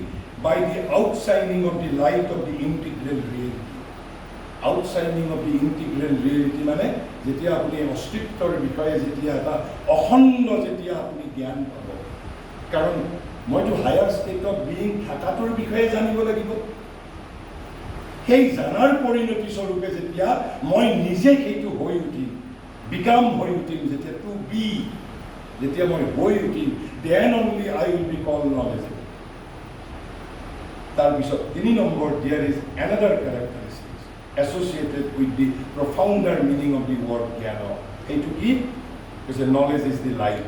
by the outshining of the light of the integral reality. Outshining of the integral reality মানে যেতিয়া আপুনি অস্তিত্বৰ বিষয়ে যেতিয়া এটা অখণ্ড যেতিয়া আপুনি জ্ঞান পাব। কাৰণ মইতো হায়াৰ ষ্টেট অফ বিং থকাটোৰ বিষয়ে জানিব লাগিব। সেই জানাৰ পৰিণতি স্বৰূপে যেতিয়া মই নিজে সেইটো হৈ উঠিম, বিকাম হৈ উঠিম, যেতিয়া টু বি, যেতিয়া মই হৈ উঠিম, then only I will be call knowledgeable. তাৰপিছত 3 number, there is another characteristics associated with the profounder meaning of the word jnana. সেইটো কি? কৈছে knowledge is the light.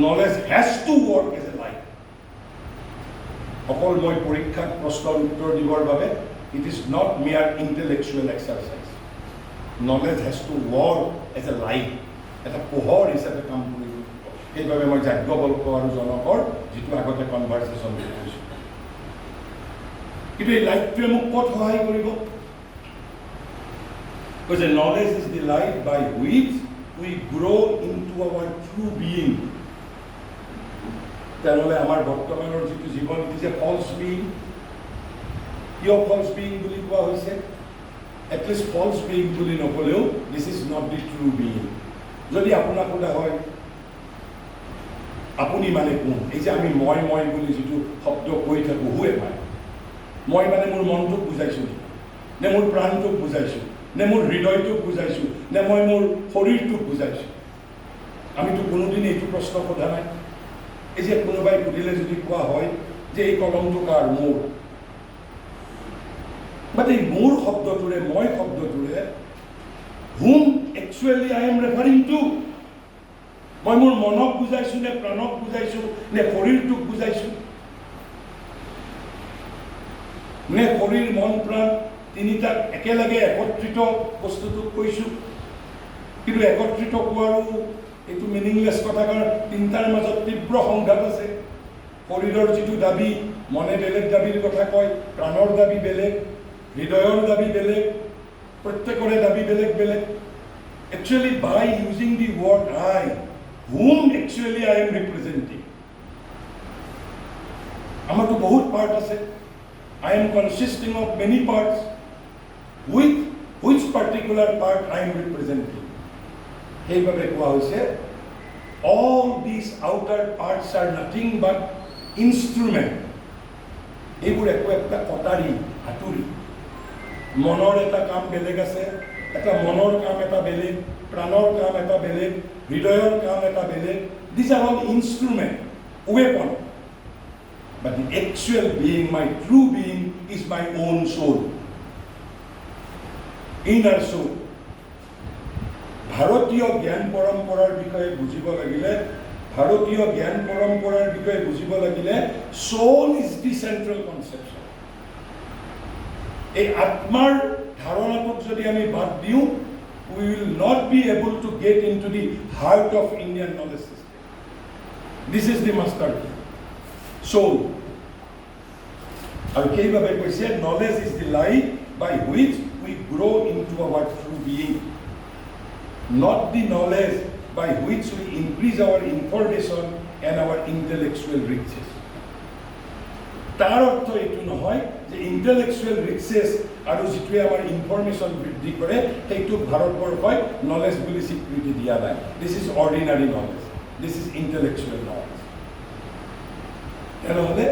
Knowledge has to work as a light. অকল মই পৰীক্ষাত প্ৰশ্নৰ উত্তৰ দিবৰ বাবে it is not mere intellectual exercise. Knowledge has to work as a light, এটা পোহৰ হিচাপে কাম কৰিব লাগিব। সেইবাবে মই যাজ্ঞবল্ক আৰু জনকৰ যিটো আগতে কনভাৰ্চেশ্যন কৰিছোঁ, কিন্তু এই লাইটটোৱে মোক ক'ত সহায় কৰিব? কৈছে knowledge is the light by which we grow' into our true being. তেনেহ'লে আমাৰ বৰ্তমানৰ যিটো জীৱন, it is a false being. কিয় ফলছ বিইং বুলি কোৱা হৈছে? এটলিষ্ট ফলছ বিইং বুলি নক'লেও this is not the true being. যদি আপোনাক সোধা হয় আপুনি মানে কোন, এই যে আমি মই বুলি যিটো শব্দ কৈ থাকোঁ, হু এম আই? মই মানে মোৰ মনটোক বুজাইছোঁ নে মোৰ প্ৰাণটোক বুজাইছোঁ, নে মোৰ হৃদয়টোক বুজাইছোঁ, নে মই মোৰ শৰীৰটোক বুজাইছোঁ? আমিতো কোনোদিন এইটো প্ৰশ্ন সোধা নাই। এই যে কোনোবাই সুধিলে যদি কোৱা হয় যে এই কলমটো কাৰ? মোৰ। বাট এই মোৰ শব্দটোৰে, মই শব্দটোৰে whom actually I am referring to? মই মোৰ মনক বুজাইছোঁ নে প্ৰাণক বুজাইছোঁ, নে শৰীৰটোক বুজাইছোঁ, নে শৰীৰ মন প্ৰাণ তিনিটাক একেলগে একত্ৰিত বস্তুটোক কৈছোঁ? কিন্তু একত্ৰিত কোৱাৰো এইটো মিনিংলেছ কথা, কাৰণ তিনিটাৰ মাজত তীব্ৰ সংঘাত আছে। শৰীৰৰ যিটো দাবী, মনে বেলেগ দাবীৰ কথা কয়, প্ৰাণৰ দাবী বেলেগ, হৃদয়ৰ দাবী বেলেগ, প্ৰত্যেকৰে দাবী বেলেগ বেলেগ। Actually, by using the word I, whom actually I am representing? আমাৰতো বহুত পাৰ্ট আছে। I am consisting of many parts. With which particular part I am representing? সেইভাবে কোৱা হৈছে all these outer parts are nothing but instrument. এইবোৰ একো একটা কটাৰী হাতুৰী মনৰ এটা কাম বেলেগ আছে এটা মনৰ কাম এটা বেলেগ প্ৰাণৰ কাম এটা বেলেগ হৃদয়ৰ কাম এটা বেলেগ these are all instrument weapon but the actual being my true being is my own soul inner soul ভাৰতীয় জ্ঞান পৰম্পৰাৰ বিষয়ে বুজিব লাগিলে ভাৰতীয় জ্ঞান পৰম্পৰাৰ বিষয়ে বুজিব লাগিলে soul is the central conception এই আত্মাৰ ধাৰণাটোক যদি আমি বাদ দিওঁ we will not be able to get into the heart of Indian knowledge system this is the master key soul আৰু সেইভাবে কৈছে knowledge is the light by which we grow into our true being not the knowledge by which we increase our information and our intellectual riches. তাৰ অৰ্থ এইটো নহয় যে intellectual riches আৰু যিটোৱে আমাৰ information বৃদ্ধি কৰে সেইটো ভাৰতবৰ্ষই knowledge বুলি স্বীকৃতি দিয়া নাই. This is ordinary knowledge. This is intellectual knowledge. তেনেহ'লে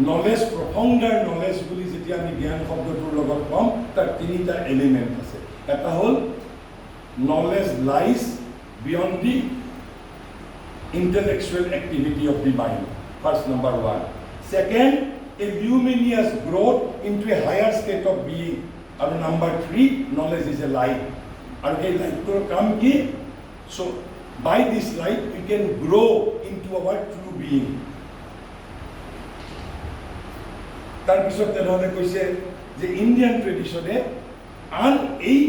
knowledge, profounder knowledge বুলি যেতিয়া আমি জ্ঞান শব্দটোৰ লগত কম তাৰ তিনিটা এলিমেণ্ট আছে. এটা হ'ল knowledge lies beyond the intellectual activity of the mind. First, number one. Second, a luminous growth into a higher state of being. And number three, knowledge is a light. And a light to come ki. So, by this light, we can grow into our true being. তাৰ পিছত তেনেহ'লে কৈছে যে Indian ট্ৰেডিশ্যনে আন এই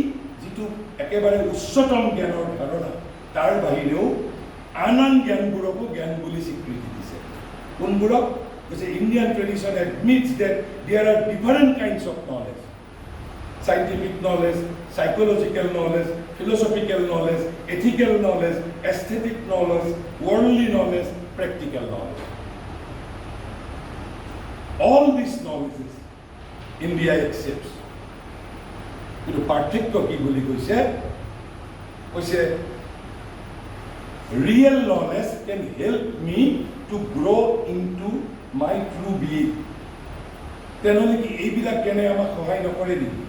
যিটো একেবাৰে উচ্চতম জ্ঞানৰ ধাৰণা তাৰ বাহিৰেও আন আন জ্ঞানবোৰকো জ্ঞান বুলি স্বীকৃতি দিছে কোনবোৰক কৈছে Indian tradition admits that there are different kinds of knowledge scientific knowledge, psychological knowledge, philosophical knowledge, ethical knowledge, aesthetic knowledge, worldly knowledge, practical knowledge. All these knowledges India accepts. কিন্তু পাৰ্থক্য কি বুলি কৈছে real knowledge can help me to grow into my true being. তেনেহ'লে কি এইবিলাক জ্ঞানে আমাক সহায় নকৰে নেকি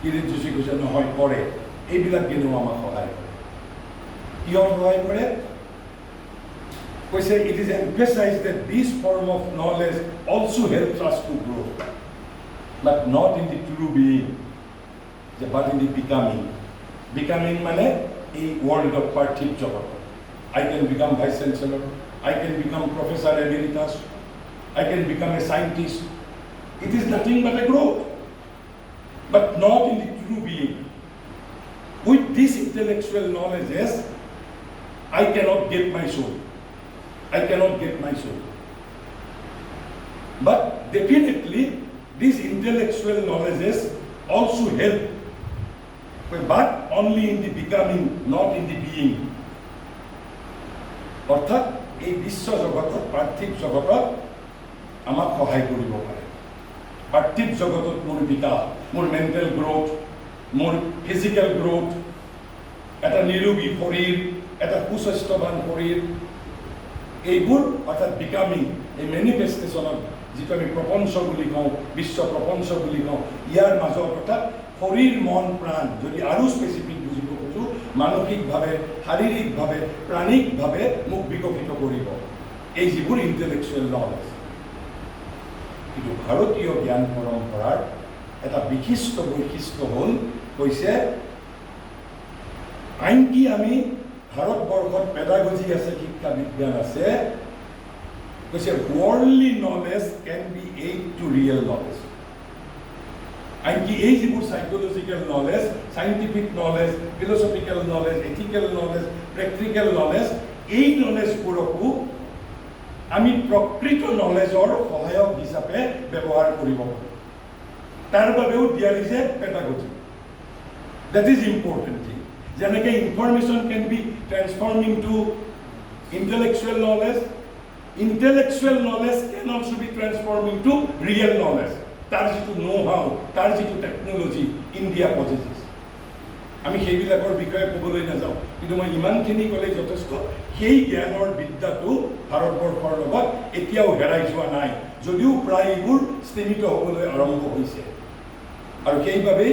কিৰিট যোশী কৈছে নহয় কৰে এইবিলাক জ্ঞানেও আমাক সহায় কৰে কিয় সহায় কৰে কৈছে it is emphasized that this form of knowledge also helps us to grow but not in the true being but in the becoming মানে এই world of পাৰ্থিৱ জগত I can become vice chancellor I can become professor emeritus I can become a scientist it is nothing but a growth but not in the true being with this intellectual knowledges I cannot get my soul but definitely these intellectual knowledges also help but only in the becoming not in the being অর্থাৎ এই বিশ্ব জগতত পাৰ্থিৱ জগতত আমাক সহায় কৰিব পাৰে পাৰ্থিৱ জগতত মোৰ বিকাশ মোৰ মেণ্টেল গ্ৰোথ মোৰ ফিজিকেল গ্ৰোথ এটা নিৰোগী শৰীৰ এটা সুস্বাস্থ্যৱান শৰীৰ এইবোৰ অৰ্থাৎ বিকামিং এই মেনিফেষ্টেশ্যনত যিটো আমি প্ৰপঞ্চ বুলি কওঁ বিশ্ব প্ৰপঞ্চ বুলি কওঁ ইয়াৰ মাজত অৰ্থাৎ শৰীৰ মন প্ৰাণ যদি আৰু স্পেচিফিক বুজিব খোজো মানসিকভাৱে শাৰীৰিকভাৱে প্ৰাণিকভাৱে মোক বিকশিত কৰিব এই যিবোৰ ইণ্টেলেকচুৱেল নলেজ কিন্তু ভাৰতীয় জ্ঞান পৰম্পৰাৰ এটা বিশিষ্ট বৈশিষ্ট্য হ'ল কৈছে আনকি আমি ভাৰতবৰ্ষত পেডাগজি আছে শিক্ষা বিজ্ঞান আছে কৈছে worldly knowledge can be aid to real knowledge আনকি এই যিবোৰ psychological knowledge scientific knowledge philosophical knowledge ethical knowledge practical knowledge এই নলেজবোৰকো আমি প্ৰকৃত নলেজৰ সহায়ক হিচাপে ব্যৱহাৰ কৰিব পাৰোঁ তাৰ বাবেও দিয়া হৈছে pedagogy that is important thing যেনেকৈ information can be transformed into intellectual knowledge can also be transformed into real knowledge তাৰ যিটো know how তাৰ যিটো টেকনলজি ইণ্ডিয়া possesses আমি সেইবিলাকৰ বিষয়ে ক'বলৈ নাযাওঁ, কিন্তু মই ইমানখিনি ক'লে যথেষ্ট। সেই জ্ঞানৰ বিদ্যাটো ভাৰতবৰ্ষৰ লগত এতিয়াও হেৰাই যোৱা নাই, যদিও প্ৰায় এইবোৰ স্তীমিত হ'বলৈ আৰম্ভ হৈছে। আৰু সেইবাবেই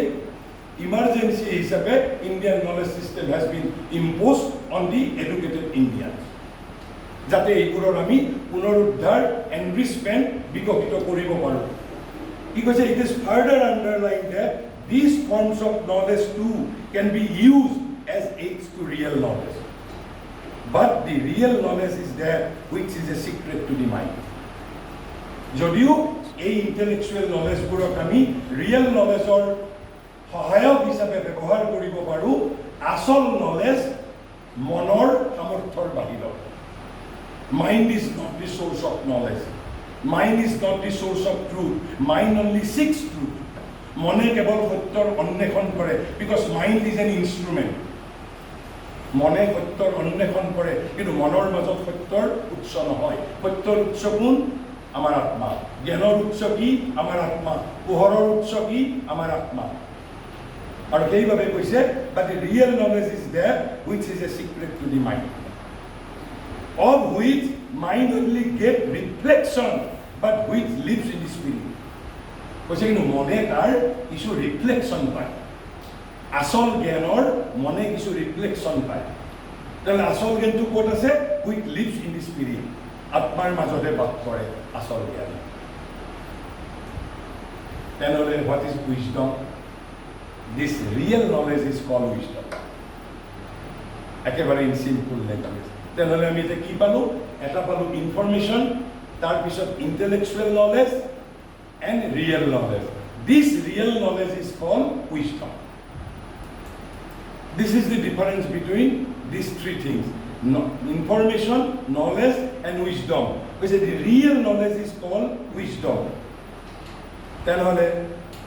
ইমাৰ্জেঞ্চি হিচাপে Indian knowledge system has been impose on the educated Indians, যাতে এইবোৰৰ আমি পুনৰুদ্ধাৰ এনৰিচমেণ্ট বিকশিত কৰিব পাৰোঁ। কি কৈছে, it is further underline that these forms of knowledge too can be used as aids to real knowledge. But the real knowledge is that which is a secret to the mind. যদিও এই intellectual নলেজবোৰক আমি real নলেজৰ সহায়ক হিচাপে ব্যৱহাৰ কৰিব পাৰোঁ, আচল knowledge মনৰ সামৰ্থ্যৰ বাহিৰত। Mind is not the source of knowledge. Mind is not the source of truth. Mind only seeks truth. মনে কেৱল সত্যৰ অন্বেষণ কৰে, because mind is an instrument. মনে সত্যৰ অন্বেষণ কৰে, কিন্তু মনৰ মাজত সত্যৰ উৎস নহয়। সত্যৰ উৎস কোন? আমাৰ আত্মা। জ্ঞানৰ উৎস কি? আমাৰ আত্মা। পোহৰৰ উৎস কি? আমাৰ আত্মা। আৰু সেইবাবে কৈছে, বাট the real knowledge is that which is a secret to the mind, of which mind only get reflection, but which lives in the spirit. কৈছে কিন্তু মনে তাৰ কিছু ৰিফ্লেকশ্যন পায়। আচল জ্ঞানৰ মনে কিছু ৰিফ্লেকশ্যন পায়। তেনেহ'লে আচল জ্ঞানটো ক'ত আছে? Which lives in the spirit. আত্মাৰ মাজতে বাস কৰে আচল জ্ঞান। তেনেহ'লে what is wisdom? This real knowledge is called wisdom. একেবাৰে ইন চিম্পল লেংগুৱেজ। তেনেহ'লে আমি এতিয়া কি পালোঁ? এটা পালোঁ ইনফৰমেশ্যন, তাৰপিছত intellectual knowledge and real knowledge. This real knowledge is called wisdom. This is the difference between these three things: information, knowledge, and wisdom. Because the real knowledge is called wisdom. তেনেহ'লে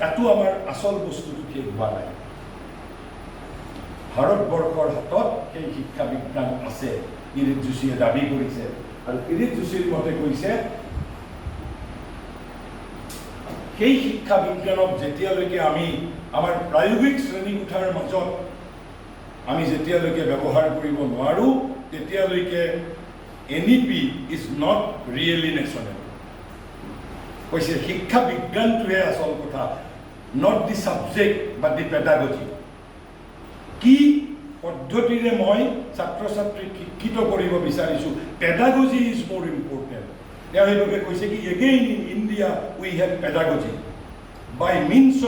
তাতো আমাৰ আচল বস্তুটো শেষ হোৱা নাই। ভাৰতবৰ্ষৰ হাতত সেই শিক্ষা বিজ্ঞান আছে, কিৰিট যোশীয়ে দাবী কৰিছে। আৰু কিৰিট যোশীৰ মতে কৈছে, সেই শিক্ষা বিজ্ঞানক যেতিয়ালৈকে আমি আমাৰ প্ৰায়োগিক শ্ৰেণীকোঠাৰ মাজত আমি যেতিয়ালৈকে ব্যৱহাৰ কৰিব নোৱাৰোঁ, তেতিয়ালৈকে NEP is not really national. কৈছে শিক্ষা বিজ্ঞানটোহে আচল কথা, not the subject but the pedagogy. কি পদ্ধতিৰে মই ছাত্ৰ ছাত্ৰীক শিক্ষিত কৰিব বিচাৰিছোঁ, পেডাগজি ইজ মোৰ ইম্পৰ্টেণ্ট। তেওঁ সেইভাবে কৈছে কি, again in India we have pedagogy by means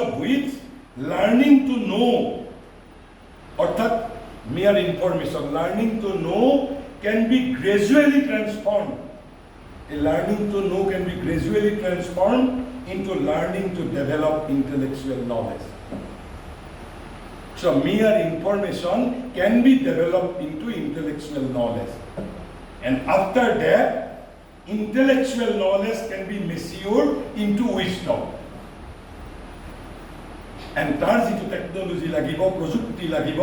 of which learning to know', অৰ্থাৎ mere information, learning to know can be gradually transformed. A learning to know can be gradually transformed into learning to develop intellectual knowledge. So mere information can be developed into intellectual knowledge. And after that, intellectual knowledge can be matured into wisdom. And তাৰ যিটো technology লাগিব, প্ৰযুক্তি লাগিব,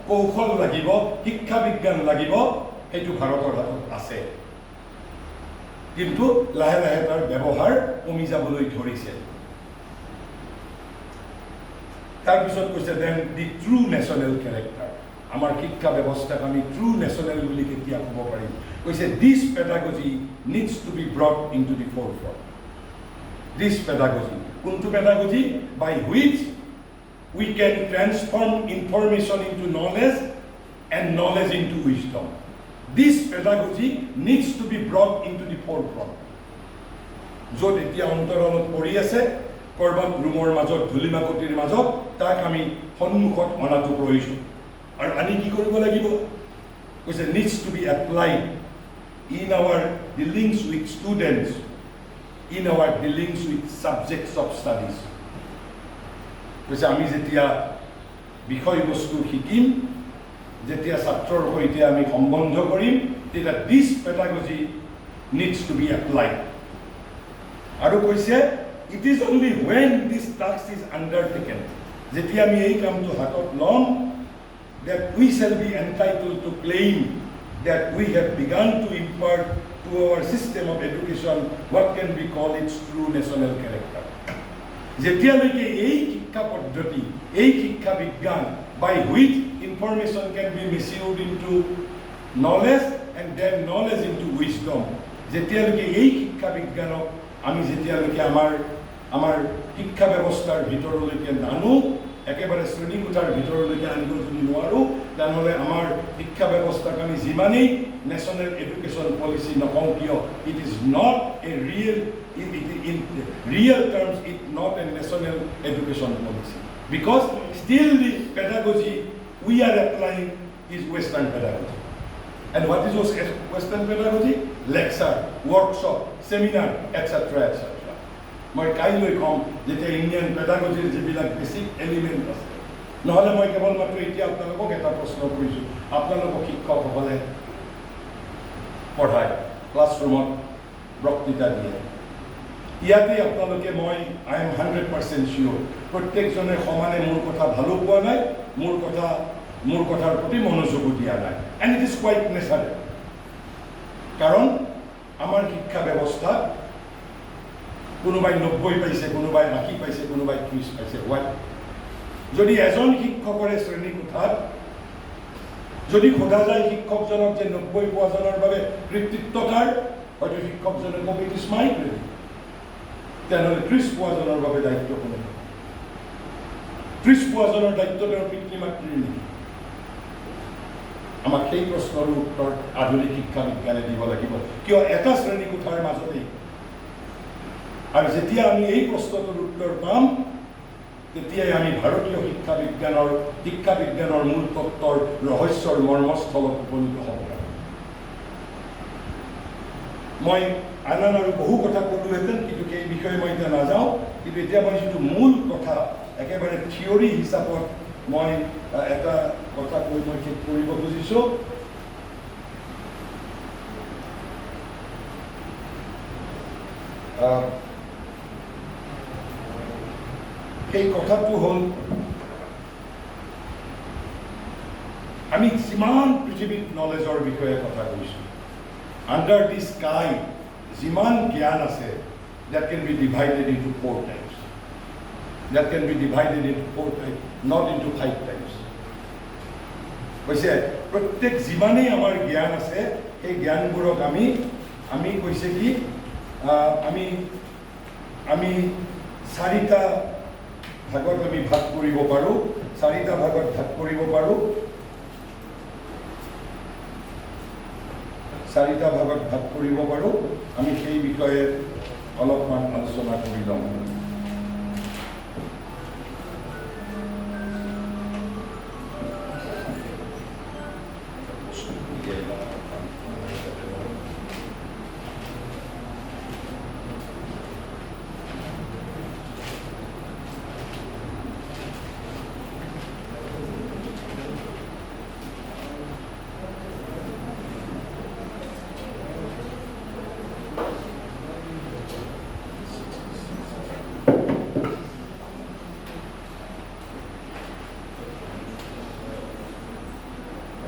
কৌশল লাগিব, শিক্ষা বিজ্ঞান লাগিব, সেইটো ভাৰতৰ হাতত আছে। কিন্তু লাহে লাহে তাৰ ব্যৱহাৰ কমি যাবলৈ ধৰিছে। তাৰপিছত কৈছে দেন দি ট্ৰু নেশ্যনেল কেৰেক্টাৰ। আমাৰ শিক্ষা ব্যৱস্থাক আমি ট্ৰু নেশ্যনেল বুলি কেতিয়া ক'ব পাৰিম? কৈছে this pedagogy needs to be brought in to the forefront. This pedagogy, কোনটো pedagogy? By which we can transform information into knowledge and knowledge into wisdom. This pedagogy needs to be brought into the forefront. য'ত এতিয়া অন্তৰালত পৰি আছে, কৰবাত ৰুমৰ মাজত, ধূলিমাকতিৰ মাজত, তাক আমি সন্মুখত অনাটো প্ৰয়োজন। আৰু আনি কি কৰিব লাগিব? কৈছে needs to be applied in our dealings with students, in our dealings with subjects of studies. কৈছে আমি যেতিয়া বিষয়বস্তু শিকিম, যেতিয়া ছাত্ৰৰ সৈতে আমি সম্বন্ধ কৰিম, তেতিয়া this pedagogy needs to be applied. আৰু কৈছে it is only when this task is undertaken, যেতিয়া আমি এই কামটো হাতত ল'ম, that we shall be entitled to claim that we have begun to impart to our system of education what can be called its true national character. যেতিয়ালৈকে এই শিক্ষা শিক্ষা পদ্ধতি, এই শিক্ষা বিজ্ঞান, by which information can be misused into knowledge and then knowledge into wisdom. যেতিয়ালৈকে এই শিক্ষা বিজ্ঞানক আমি যেতিয়ালৈকে আমাৰ শিক্ষা ব্যৱস্থাৰ ভিতৰলৈকে নানো, একেবাৰে শ্ৰেণীকোঠাৰ ভিতৰলৈকে আনিব যদি নোৱাৰোঁ, তেনেহ'লে আমাৰ শিক্ষা ব্যৱস্থাক আমি যিমানেই নেশ্যনেল এডুকেশ্যন পলিচি নকওঁ কিয়, it is not a in real terms, it's not a national education policy. Because still the pedagogy we are applying is Western pedagogy. And what is Western pedagogy? Lecture, workshop, seminar, etc. etc. মই কাইলৈ কম যেতিয়া Indian পেডাগজিৰ যিবিলাক basic element আছে, নহ'লে মই কেৱল মাত্ৰ এতিয়া আপোনালোকক এটা প্ৰশ্ন কৰিছোঁ, আপোনালোকক শিক্ষকসকলে পঢ়ায়, ক্লাছৰুমত বক্তৃতা দিয়ে, ইয়াতে আপোনালোকে আই এম 100% চিয়'ৰ প্ৰত্যেকজনে সমানে মোৰ কথা ভালো পোৱা নাই, মোৰ কথাৰ প্ৰতি মনোযোগো দিয়া নাই, and it is quiet natural. কাৰণ আমাৰ শিক্ষা ব্যৱস্থা কোনোবাই 90 পাইছে, কোনোবাই 80 পাইছে, কোনোবাই 30 পাইছে। হোৱাট যদি এজন শিক্ষকৰে শ্ৰেণীকোঠাত যদি সোধা যায় শিক্ষকজনক যে 90 পোৱাজনৰ বাবে কৃতিত্বকাৰ, হয়তো শিক্ষকজনে ক'ব ইট ইজ মাই ক্ৰেডিট, তেনেহ'লে 30 পোৱাজনৰ বাবে দায়িত্ব কোনে? 30 পোৱাজনৰ দায়িত্ব তেওঁৰ পিতৃ মাতৃৰ নেকি? আমাক সেই প্ৰশ্নৰ উত্তৰ আধুনিক শিক্ষা বিজ্ঞানে দিব লাগিব। কিয় এটা শ্ৰেণীকোঠাৰ মাজতেই, আৰু যেতিয়া আমি এই প্ৰশ্নটোৰ উত্তৰ পাম, তেতিয়াই আমি ভাৰতীয় শিক্ষা বিজ্ঞানৰ মূল তত্ত্বৰ ৰহস্যৰ মৰ্মস্থলত উপনীত হ'ব পাৰিম। মই আন আৰু বহু কথা ক'লোহেঁতেন, কিন্তু সেই বিষয়ে মই এতিয়া নাযাওঁ। কিন্তু এতিয়া মই যিটো মূল কথা একেবাৰে থিয়ৰী হিচাপত মই এটা কথা কৈ মই ঠিক কৰিব খুজিছোঁ। সেই কথাটো হ'ল, আমি যিমান পৃথিৱীত নলেজৰ বিষয়ে কথা কৈছোঁ, আণ্ডাৰ দি স্কাই যিমান জ্ঞান আছে, that can be divided into 4 types. That can be divided into 4 types, not into 5 types. কৈছে প্ৰত্যেক যিমানেই আমাৰ জ্ঞান আছে, সেই জ্ঞানবোৰক আমি কৈছে কি আমি 4টা ভাগত আমি ভাগ কৰিব পাৰোঁ, 4টা ভাগত ভাগ কৰিব পাৰোঁ, 4টা ভাগত ভাগ কৰিব পাৰোঁ। আমি সেই বিষয়ে অলপমান আলোচনা কৰি লওঁ।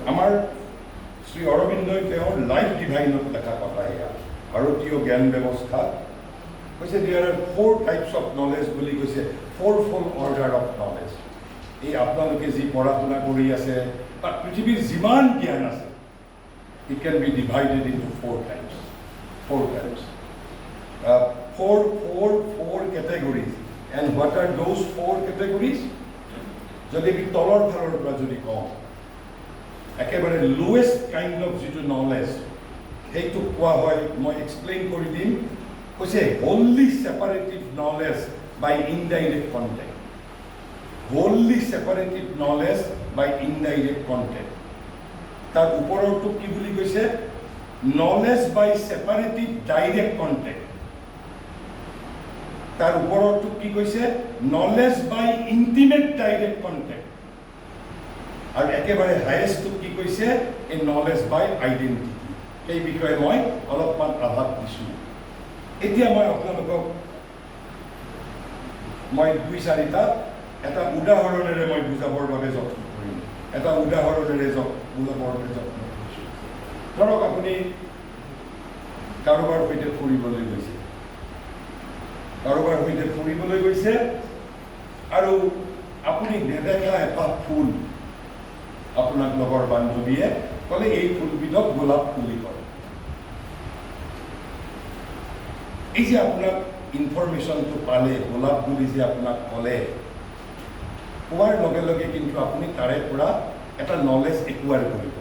আমাৰ শ্ৰী অৰবিন্দই তেওঁৰ লাইফ ডিভাইনত লেখা কথা এয়া, ভাৰতীয় জ্ঞান ব্যৱস্থা কৈছে there are 4 types of knowledge বুলি কৈছে, 4-fold অৰ্ডাৰ অফ নলেজ। এই আপোনালোকে যি পঢ়া শুনা কৰি আছে বা পৃথিৱীৰ যিমান জ্ঞান আছে, it can be divided into 4 types. 4 categories. And what are those 4 categories? যদি আমি তলৰ ফালৰ পৰা যদি কওঁ, একেবাৰে লোৱেষ্ট কাইণ্ড অফ যিটো নলেজ, সেইটো কোৱা হয়, মই এক্সপ্লেইন কৰি দিম। কৈছে wholly separative knowledge by indirect contact. Wholly separative knowledge by indirect contact. তাৰ ওপৰৰটো কি বুলি কৈছে? knowledge by separative direct contact. তাৰ ওপৰৰটো কি কৈছে? knowledge by intimate direct contact. আৰু একেবাৰে হায়েষ্টটো কি কৈছে? A knowledge by identity. এই বিষয়ে মই অলপমান আভাস দিছোঁ। এতিয়া মই আপোনালোকক 2-4টা এটা উদাহৰণেৰে মই বুজাবৰ বাবে যত্ন কৰিম। এটা উদাহৰণেৰে বুজাবৰ বাবে যত্ন কৰিছোঁ। ধৰক আপুনি কাৰোবাৰ সৈতে ফুৰিবলৈ গৈছে, আৰু আপুনি নেদেখা এপাহ ফুল আপোনাক লগৰ বান্ধৱীয়ে ক'লে এই ফুলবিধক গোলাপ বুলি কয়। এই যে আপোনাক ইনফৰমেশ্যনটো পালে, গোলাপ বুলি যে আপোনাক ক'লে, কোৱাৰ লগে লগে কিন্তু আপুনি তাৰে পৰা এটা নলেজ একুৱাৰ কৰিব।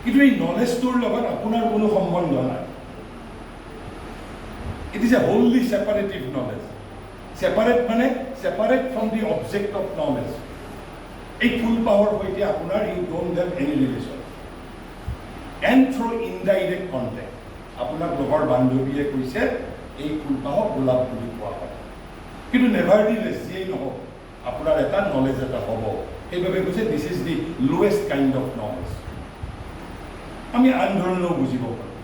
কিন্তু এই নলেজটোৰ লগত আপোনাৰ কোনো সম্বন্ধ নাই। It is a wholly separative knowledge. Separate মানে separate from the object of knowledge. এই ফুলপাহৰ সৈতে আপোনাৰ you don't have any relation. And through indirect contact আপোনাক লগৰ বান্ধৱীয়ে কৈছে এই ফুলপাহক গোলাপ বুলি কোৱা হয়। কিন্তু নেভাৰডিলেছ যিয়েই নহওক আপোনাৰ এটা নলেজ এটা হ'ব। সেইবাবে কৈছে দিছ is the lowest kind of knowledge. আমি আন ধৰণেও বুজিব পাৰোঁ।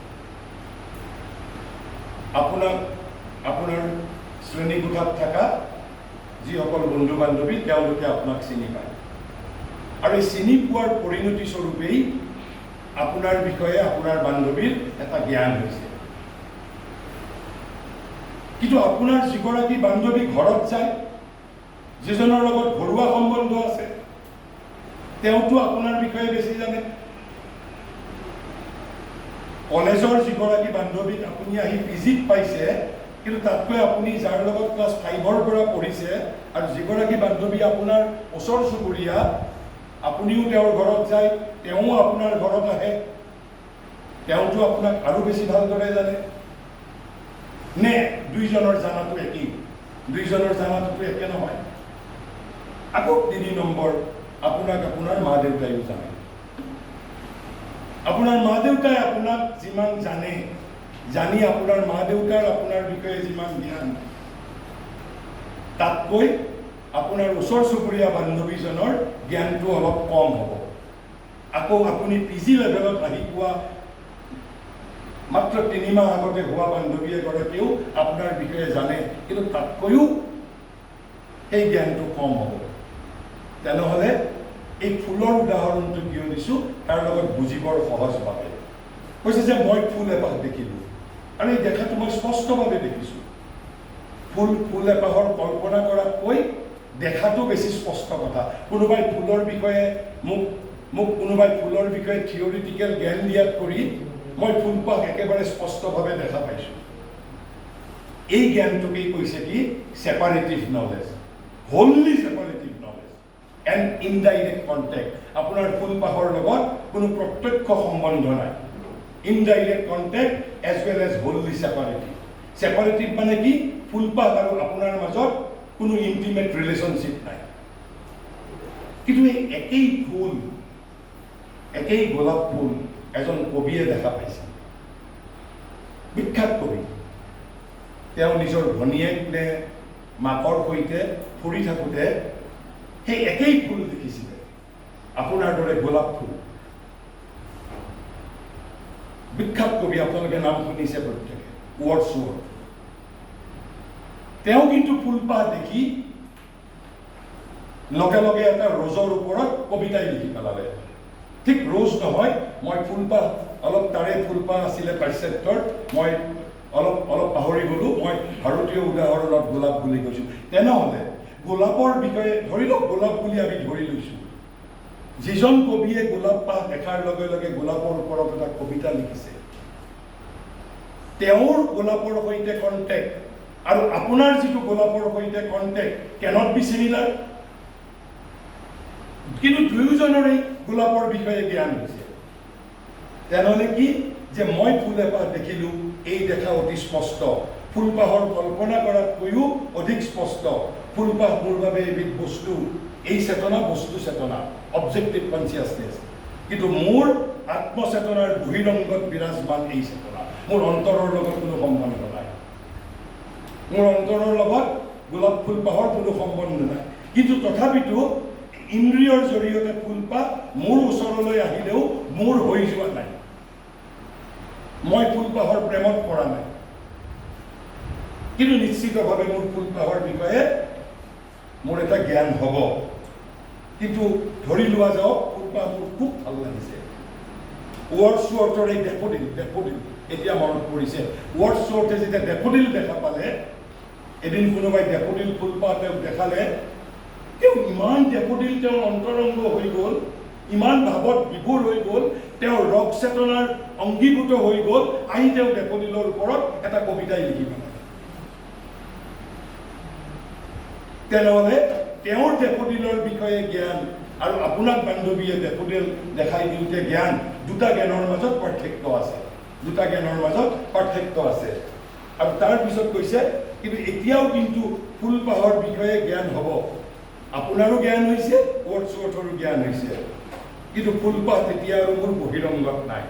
আপোনাৰ শ্ৰেণীকোঠাত থকা যিসকল বন্ধু বান্ধৱী তেওঁলোকে আপোনাক চিনি পায়, আৰু এই চিনি পোৱাৰ পৰিণতি স্বৰূপেই আপোনাৰ বিষয়ে আপোনাৰ বান্ধৱীৰ এটা জ্ঞান হৈছে। কিন্তু আপোনাৰ যিগৰাকী বান্ধৱী ঘৰত যায়, যিজনৰ লগত ঘৰুৱা সম্বন্ধ আছে, তেওঁতো আপোনাৰ বিষয়ে বেছি জানে। কলেজৰ যিগৰাকী বান্ধৱীক আপুনি আহি পিজিত পাইছে, কিন্তু তাতকৈ আপুনি যাৰ লগত ক্লাছ 5ৰ পৰা পঢ়িছে আৰু যিগৰাকী বান্ধৱী আপোনাৰ ওচৰ চুবুৰীয়া, আপুনিও তেওঁৰ ঘৰত যায়, তেওঁ আপোনাৰ ঘৰত আহে, তেওঁতো আপোনাক আৰু বেছি ভালদৰে জানে। নে দুইজনৰ জানাটো একেই? দুইজনৰ জানাটোতো একে নহয়। আকৌ 3 নম্বৰ, আপোনাক আপোনাৰ মা দেউতাইও জানে। আপোনাৰ মা দেউতাই আপোনাক যিমান জানে, জানি আপোনাৰ মা দেউতাৰ আপোনাৰ বিষয়ে যিমান জ্ঞান, তাতকৈ আপোনাৰ ওচৰ চুবুৰীয়া বান্ধৱীজনৰ জ্ঞানটো অলপ কম হ'ব। আকৌ আপুনি পিজি লেভেলত আহি পোৱা মাত্ৰ 3 মাহ আগতে হোৱা বান্ধৱী এগৰাকীও আপোনাৰ বিষয়ে জানে, কিন্তু তাতকৈও সেই জ্ঞানটো কম হ'ব। তেনেহ'লে এই ফুলৰ উদাহৰণটো কিয় দিছোঁ, তাৰ লগত বুজিবৰ সহজভাৱে। কৈছে যে মই ফুল এপাহ দেখিলোঁ, আৰু এই দেখাটো মই স্পষ্টভাৱে দেখিছোঁ। ফুল এপাহৰ কল্পনা কৰাতকৈ দেখাটো বেছি স্পষ্ট কথা। কোনোবাই ফুলৰ বিষয়ে মোক কোনোবাই ফুলৰ বিষয়ে থিয়ৰিটিকেল জ্ঞান দিয়াত কৰি মই ফুলপাহ একেবাৰে স্পষ্টভাৱে দেখা পাইছোঁ। এই জ্ঞানটোকেই কৈছে কি separative knowledge, wholly separative knowledge and indirect contact. আপোনাৰ ফুলপাহৰ লগত কোনো প্ৰত্যক্ষ সম্বন্ধ নাই। Indirect contact as well as wholly separative. Separative মানে কি, ফুলপাহ আৰু আপোনাৰ মাজত কোনো ইণ্টিমেট ৰিলেশ্যনশ্বিপ নাই। কিন্তু এই একেই ফুল, একেই গোলাপ ফুল এজন কবিয়ে দেখা পাইছে, বিখ্যাত কবি। তেওঁ নিজৰ ভনীয়েক নে মাকৰ সৈতে ফুৰি থাকোঁতে সেই একেই ফুল দেখিছিলে, আপোনাৰ দৰে গোলাপ ফুল। বিখ্যাত কবি, আপোনালোকে নাম শুনিছে প্ৰত্যেকে, ৱৰ্ডছৱৰ্থ। তেওঁ কিন্তু ফুলপাহ দেখি লগে লগে এটা ৰজৰ ওপৰত কবিতাই লিখি পেলালে। ঠিক ৰজ নহয়, মই ফুলপাহ অলপ তাৰে ফুলপাহ আছিলে পাশ্চাত্যৰ, মই অলপ পাহৰি গ'লোঁ, মই ভাৰতীয় উদাহৰণত গোলাপ বুলি কৈছোঁ। তেনেহ'লে গোলাপৰ বিষয়ে ধৰি লওক, গোলাপ বুলি আমি ধৰি লৈছোঁ। যিজন কবিয়ে গোলাপ পাহ দেখাৰ লগে লগে গোলাপৰ ওপৰত এটা কবিতা লিখিছে, তেওঁৰ গোলাপৰ সৈতে কণ্টেক্ট আৰু আপোনাৰ যিটো গোলাপৰ সৈতে কণ্টেক্ট কেনট বি চিমিলাৰ। কিন্তু দুয়োজনৰে গোলাপৰ বিষয়ে জ্ঞান হৈছে। তেনেহ'লে কি যে মই ফুল এপাহ দেখিলোঁ, এই দেখা অতি স্পষ্ট। ফুলপাহৰ কল্পনা কৰাতকৈও অধিক স্পষ্ট। ফুলপাহ মোৰ বাবে এবিধ বস্তু, এই চেতনা বস্তু চেতনা, অবজেক্টিভ কনচিয়াছনেছ। কিন্তু মোৰ আত্মচেতনাৰ বহিৰংগত বিৰাজমান এই চেতনা, মোৰ অন্তৰৰ লগত কোনো সম্বন্ধ নাই। মোৰ অন্তৰৰ লগত গোলাপ ফুলপাহৰ কোনো সম্বন্ধ নাই। কিন্তু তথাপিতো ইন্দ্ৰিয়ৰ জৰিয়তে ফুলপাহ মোৰ ওচৰলৈ আহিলেও মোৰ হৈ যোৱা নাই। মই ফুলপাহৰ প্ৰেমত পৰা নাই, কিন্তু নিশ্চিতভাৱে মোৰ ফুলপাহৰ বিষয়ে মোৰ এটা জ্ঞান হ'ব। কিন্তু ধৰি লোৱা যাওক, ফুলপাহ মোৰ খুব ভাল লাগিছে। ৱৰ্ডছৱৰ্থৰ এই ডেফোডিল এতিয়া মনত পৰিছে। ৱৰ্ডছৱৰ্থে যেতিয়া ডেফোডিল দেখা পালে, এদিন কোনোবাই ডেফোডিল ফুলপাহ তেওঁক দেখালে, তেওঁ ইমান ডেফোডিল তেওঁৰ অন্তৰংগ হৈ গ'ল, ইমান ভাৱত বিভোৰ হৈ গ'ল, তেওঁ ৰক চেতনাৰ অংগীভূত হৈ গ'ল, আহি তেওঁ ডেফোডিলৰ ওপৰত এটা কবিতাই লিখি পেলালে। তেনেহ'লে তেওঁৰ ডেফোডিলৰ বিষয়ে জ্ঞান আৰু আপোনাক বান্ধৱীয়ে ডেফোডিল দেখাই দিওঁতে জ্ঞান, দুটা জ্ঞানৰ মাজত পাৰ্থক্য আছে, দুটা জ্ঞানৰ মাজত পাৰ্থক্য আছে। আৰু তাৰপিছত কৈছে, কিন্তু এতিয়াও কিন্তু ফুলপাহৰ বিষয়ে জ্ঞান হ'ব, আপোনাৰো জ্ঞান হৈছে, ৱৰ্ডছৱৰ্থৰো জ্ঞান হৈছে, কিন্তু ফুলপাহ তেতিয়া আৰু মোৰ বহিৰংগত নাই।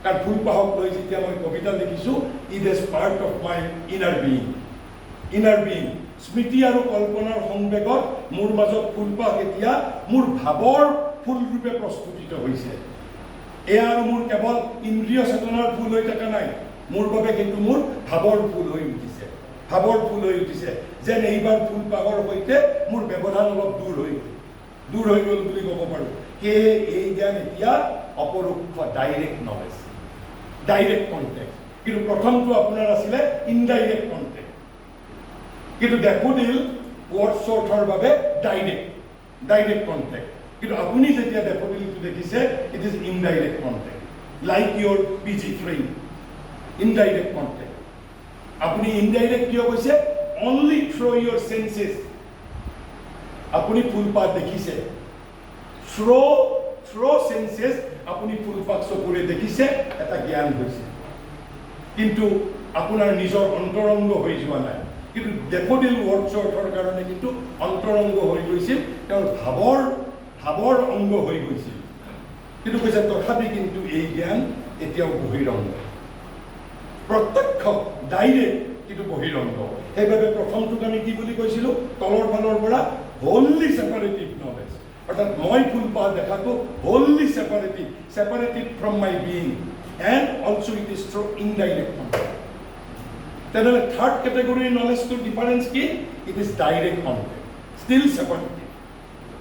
কাৰণ ফুলপাহক লৈ যেতিয়া মই কবিতা লিখিছোঁ, it is part of my inner being, inner being. স্মৃতি আৰু কল্পনাৰ সংবেগত মোৰ মাজত ফুলপাহ এতিয়া মোৰ ভাৱৰ ফুলৰূপে প্ৰস্ফুটিত হৈছে। এয়া আৰু মোৰ কেৱল ইন্দ্ৰিয় চেতনাৰ ফুল হৈ থকা নাই, মোৰ বাবে কিন্তু মোৰ ভাৱৰ ফুল হৈ উঠিছে, ভাৱৰ ফুল হৈ উঠিছে। যেন এইবাৰ ফুলপাহৰ সৈতে মোৰ ব্যৱধান অলপ দূৰ হৈ গ'ল বুলি ক'ব পাৰোঁ। সেয়ে এই জ্ঞান এতিয়া অপৰোক্ষ, ডাইৰেক্ট নলেজ, ডাইৰেক্ট কণ্টেক্ট। কিন্তু প্ৰথমটো আপোনাৰ আছিলে ইনডাইৰেক্ট কণ্টেক্ট। কিন্তু ডেফোডিল ৱৰ্ডছৱৰ্থৰ বাবে ডাইৰেক্ট কণ্টেক্ট। কিন্তু আপুনি যেতিয়া ডেফোডিলটো দেখিছে, it is indirect contact, like your PG friend, indirect contact. আপুনি ইনডাইৰেক্ট কিয় কৈছে? অনলি থ্ৰু ইয়ৰ চেন্সেছ আপুনি ফুলপাহ দেখিছে, থ্ৰু চেন্সেছ আপুনি ফুলপাহ চকুৰে দেখিছে, এটা জ্ঞান হৈছে, কিন্তু আপোনাৰ নিজৰ অন্তৰংগ হৈ যোৱা নাই। কিন্তু ডেফোডিল ৱৰ্ডছৱৰ্থৰ কাৰণে কিন্তু অন্তৰংগ হৈ গৈছিল, তেওঁৰ ভাৱৰ অংগ হৈ গৈছিল। কিন্তু কৈছে তথাপি কিন্তু এই জ্ঞান এতিয়াও বহিৰংগ, প্ৰত্যক্ষ, ডাইৰেক্ট, কিন্তু বহিৰংগ। সেইবাবে প্ৰথমটোক আমি কি বুলি কৈছিলোঁ? তলৰ ফালৰ পৰা হোললি ছেপাৰেটিভ নলেজ, অৰ্থাৎ মই ফুলপাহ দেখাটো wholly separative from my being, and also' it is through indirect contact. তেনেহ'লে থাৰ্ড কেটেগৰীৰ নলেজটোৰ ডিফাৰেঞ্চ কি? It is direct contact, still separative.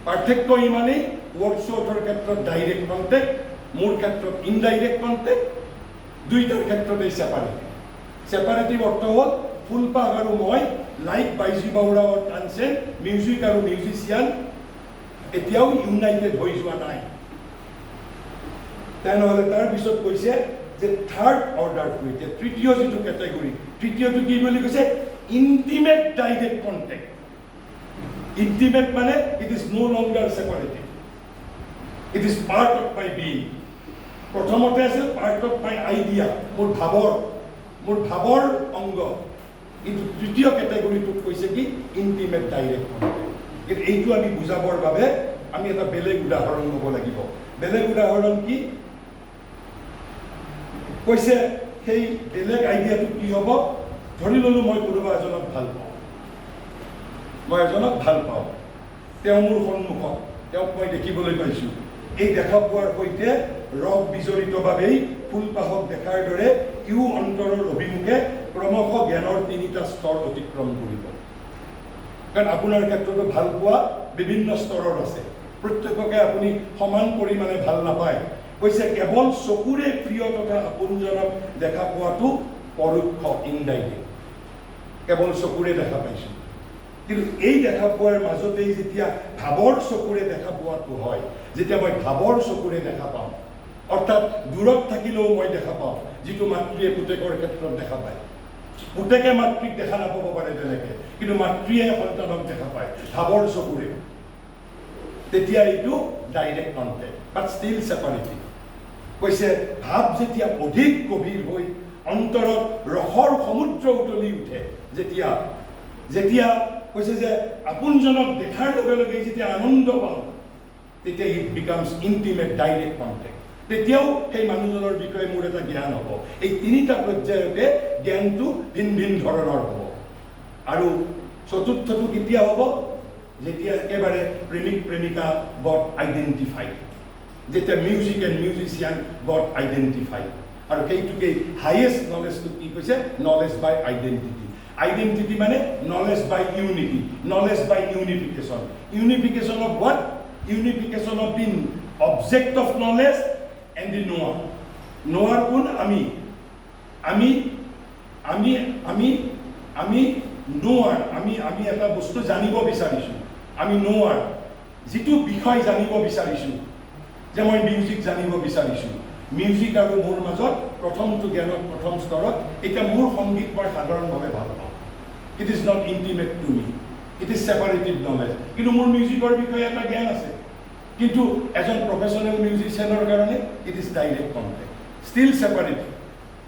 পাৰ্থক্য ইমানেই, ৱৰ্ডছৱৰ্থৰ ক্ষেত্ৰত ডাইৰেক্ট কণ্টেক্ট, মোৰ ক্ষেত্ৰত ইনডাইৰেক্ট কণ্টেক্ট, দুইটাৰ ক্ষেত্ৰতেই ছেপাৰেটিভ অৰ্থ হ'ল ফুলপাহ আৰু মই, লাইক বাইজু বাউৰা অৰ তানসেন, মিউজিক আৰু মিউজিচিয়ান এতিয়াও ইউনাইটেড হৈ যোৱা নাই। তেনেহ'লে তাৰপিছত কৈছে যে থাৰ্ড অৰ্ডাৰটো, এতিয়া তৃতীয় যিটো কেটেগৰী, তৃতীয়টো কি বুলি কৈছে? Intimate direct contact. ইণ্টিমেট মানে it is no' longer separative, it is part of my being. প্ৰথমতে আছিল পাৰ্ট অফ মাই আইডিয়া, মোৰ ভাৱৰ অংগ। কিন্তু তৃতীয় কেটেগৰীটোক কৈছে কি? Intimate direct contact. কিন্তু এইটো আমি বুজাবৰ বাবে আমি এটা বেলেগ উদাহৰণ ল'ব লাগিব। বেলেগ উদাহৰণ কি? কৈছে সেই বেলেগ আইডিয়াটো কি হ'ব? ধৰি ল'লোঁ মই কোনোবা এজনক ভাল পাওঁ, তেওঁ মোৰ সন্মুখত, তেওঁক মই দেখিবলৈ পাইছোঁ। এই দেখা পোৱাৰ সৈতে ৰস বিজড়িতভাৱেই ফুলপাহক দেখাৰ দৰে ইও অন্তৰৰ অভিমুখে ক্ৰমশ জ্ঞানৰ তিনিটা স্তৰ অতিক্ৰম কৰিব। কাৰণ আপোনাৰ ক্ষেত্ৰতো ভাল পোৱা বিভিন্ন স্তৰৰ আছে, প্ৰত্যেককে আপুনি সমান পৰিমাণে ভাল নাপায়। কৈছে কেৱল চকুৰে প্ৰিয় তথা আপোনজনক দেখা পোৱাটো পৰোক্ষ, ইনডাইৰেক্ট, কেৱল চকুৰে দেখা পাইছোঁ। কিন্তু এই দেখা পোৱাৰ মাজতেই যেতিয়া ভাৱৰ চকুৰে দেখা পোৱাটো হয়, যেতিয়া মই ভাৱৰ চকুৰে দেখা পাওঁ, অৰ্থাৎ দূৰত থাকিলেও মই দেখা পাওঁ, যিটো মাতৃয়ে পুতেকৰ ক্ষেত্ৰত দেখা পায়। পুতেকে মাতৃক দেখা নাপাব পাৰে তেনেকে, কিন্তু মাতৃয়ে সন্তানক দেখা পায় ভাৱৰ চকুৰে। তেতিয়া এইটো ডাইৰেক্ট কণ্টেক্ট, বাট ষ্টিল ছেপাৰেটিভ। কৈছে ভাৱ যেতিয়া অধিক গভীৰ হৈ অন্তৰত ৰসৰ সমুদ্ৰ উতলি উঠে, যেতিয়া কৈছে যে আপোনজনক দেখাৰ লগে লগে যেতিয়া আনন্দ পাওঁ, তেতিয়া it becomes intimate direct contact. তেতিয়াও সেই মানুহজনৰ বিষয়ে মোৰ এটা জ্ঞান হ'ব। এই তিনিটা পৰ্যায়তে জ্ঞানটো ভিন ভিন ধৰণৰ হ'ব। আৰু চতুৰ্থটো কেতিয়া হ'ব? যেতিয়া একেবাৰে প্ৰেমিক প্ৰেমিকা গট আইডেণ্টিফাইড, যেতিয়া music and musician got identified. আৰু সেইটোকেই হাইয়েষ্ট নলেজটো কি কৈছে? Knowledge by identity. আইডেণ্টিটি মানে knowledge by unity, knowledge by unification. Unification of what? Unification of the object of knowledge and the knower. Knower কোন? আমি নোৱাৰ আমি এটা বস্তু জানিব বিচাৰিছোঁ, আমি নোৱাৰ যিটো বিষয় জানিব বিচাৰিছোঁ, যে মই মিউজিক জানিব বিচাৰিছোঁ, মিউজিক আৰু মোৰ মাজত প্ৰথমটো জ্ঞানত প্ৰথম স্তৰত এতিয়া মোৰ সংগীত মই সাধাৰণভাৱে ভাল পাওঁ, it is not intimate to me, it is separative knowledge, কিন্তু মোৰ মিউজিকৰ বিষয়ে এটা জ্ঞান আছে, কিন্তু এজন প্ৰফেশ্যনেল মিউজিচিয়ানৰ কাৰণে it is direct contact, still separative,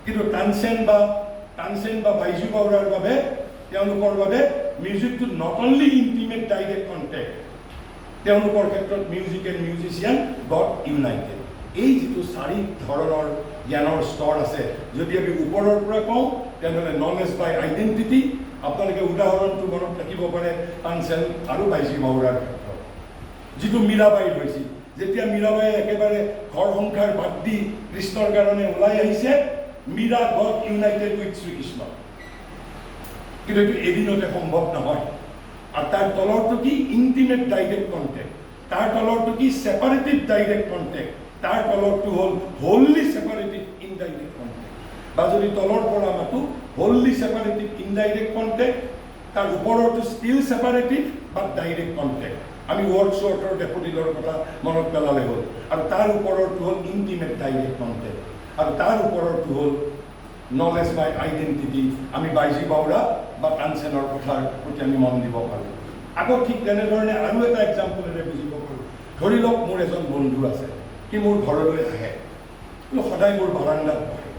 কিন্তু তানসেন বা বাইজু বাউৰাৰ বাবে তেওঁলোকৰ বাবে মিউজিকটো not only intimate direct contact, তেওঁলোকৰ ক্ষেত্ৰত music and musician got united. এই যিটো 4 ধৰণৰ জ্ঞানৰ স্তৰ আছে, যদি আমি ওপৰৰ পৰা কওঁ তেনেহ'লে নলেজ বাই আইডেণ্টিটি, আপোনালোকে উদাহৰণটো মনত ৰাখিব পাৰে তানসেন আৰু বাইজু বাউৰাৰ ক্ষেত্ৰত, যিটো মীৰাবাইৰ হৈছিল, যেতিয়া মীৰাবাই একেবাৰে ঘৰ সংসাৰ বাদ দি কৃষ্ণৰ কাৰণে ওলাই আহিছে, Meera got united with Shrikrishna, কিন্তু এইটো এদিনতে সম্ভৱ নহয়। আৰু তাৰ তলৰটো কি ইণ্টিমেট ডাইৰেক্ট কণ্টেক্ট, তাৰ তলৰটো কি ছেপাৰেটিভ ডাইৰেক্ট কণ্টেক্ট, তাৰ তলৰটো হ'ল হোললি ছেপাৰেটিভ ইনডাইৰেক্ট কণ্টেক্ট, বা যদি তলৰ পৰা মাতো হোললি ছেপাৰেটিভ ইনডাইৰেক্ট কণ্টেক্ট, তাৰ ওপৰৰটো ষ্টিল ছেপাৰেটিভ বা ডাইৰেক্ট কণ্টেক্ট, আমি ৱৰ্ডছৱৰ্থৰ ডেফোডিলৰ কথা মনত পেলালে হ'ল, আৰু তাৰ ওপৰৰটো হ'ল ইণ্টিমেট ডাইৰেক্ট কণ্টেক্ট, আৰু তাৰ ওপৰৰটো হ'ল নলেজ বাই আইডেণ্টিটি, আমি বাইজু বাউৰা বা তানসেনৰ কথাৰ প্ৰতি আমি মন দিব পাৰোঁ। আকৌ ঠিক তেনেধৰণে আৰু এটা এক্সাম্পলেৰে বুজিব পাৰোঁ, ধৰি লওক মোৰ এজন বন্ধু আছে, সি মোৰ ঘৰলৈ আহে, কিন্তু সদায় মোৰ বাৰান্দাত বহে,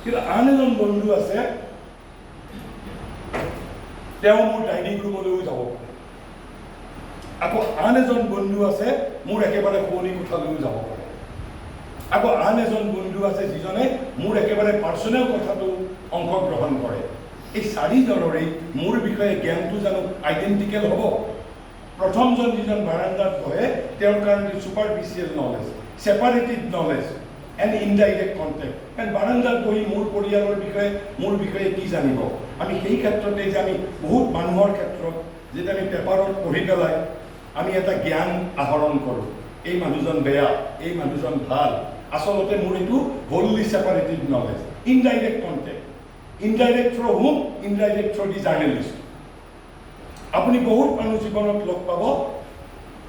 কিন্তু আন এজন বন্ধু আছে, তেওঁ মোৰ ডাইনিং ৰুমলৈও যাব পাৰে, আকৌ আন এজন বন্ধু আছে মোৰ একেবাৰে শোৱনি কোঠালৈও যাব পাৰে, আকৌ আন এজন বন্ধু আছে যিজনে মোৰ একেবাৰে পাৰ্চনেল কথাটো অংশগ্ৰহণ কৰে। এই 4জনৰেই মোৰ বিষয়ে জ্ঞানটো জানো আইডেণ্টিকেল হ'ব? প্ৰথমজন যিজন বাৰান্দাত বহে তেওঁৰ কাৰণে superficial knowledge, separative knowledge and indirect contact, কাৰণ বাৰান্দাত বহি মোৰ পৰিয়ালৰ বিষয়ে মোৰ বিষয়ে কি জানিব? আমি সেই ক্ষেত্ৰতে যে আমি বহুত মানুহৰ ক্ষেত্ৰত যেতিয়া আমি পেপাৰত পঢ়ি পেলাই আমি এটা জ্ঞান আহৰণ কৰোঁ, এই মানুহজন বেয়া, এই মানুহজন ভাল, আচলতে মোৰ এইটো wholly separative knowledge, indirect contact, indirect through whom, indirect through the journalist. আপুনি বহুত মানুহ জীৱনত লগ পাব,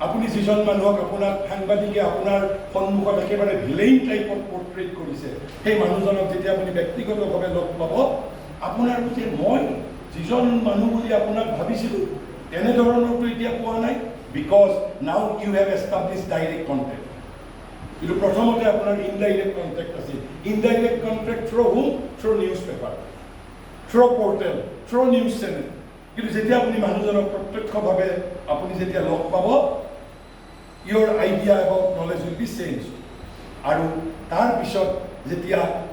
আপুনি যিজন মানুহক আপোনাক সাংবাদিকে আপোনাৰ সন্মুখত একেবাৰে ভিলেইন টাইপত পৰ্ট্ৰেট কৰিছে, সেই মানুহজনক যেতিয়া আপুনি ব্যক্তিগতভাৱে লগ পাব, আপোনাৰ যে মই যিজন মানুহ বুলি আপোনাক ভাবিছিলোঁ তেনেধৰণৰটো এতিয়া পোৱা নাই, because now you have establish direct contact. কিন্তু প্ৰথমতে আপোনাৰ ইনডাইৰেক্ট কণ্টেক্ট আছিল, indirect contact through whom, through newspaper, through portal, through news channel. কিন্তু যেতিয়া আপুনি মানুহজনক প্ৰত্যক্ষভাৱে আপুনি যেতিয়া লগ পাব, your idea about knowledge will be change. আৰু তাৰপিছত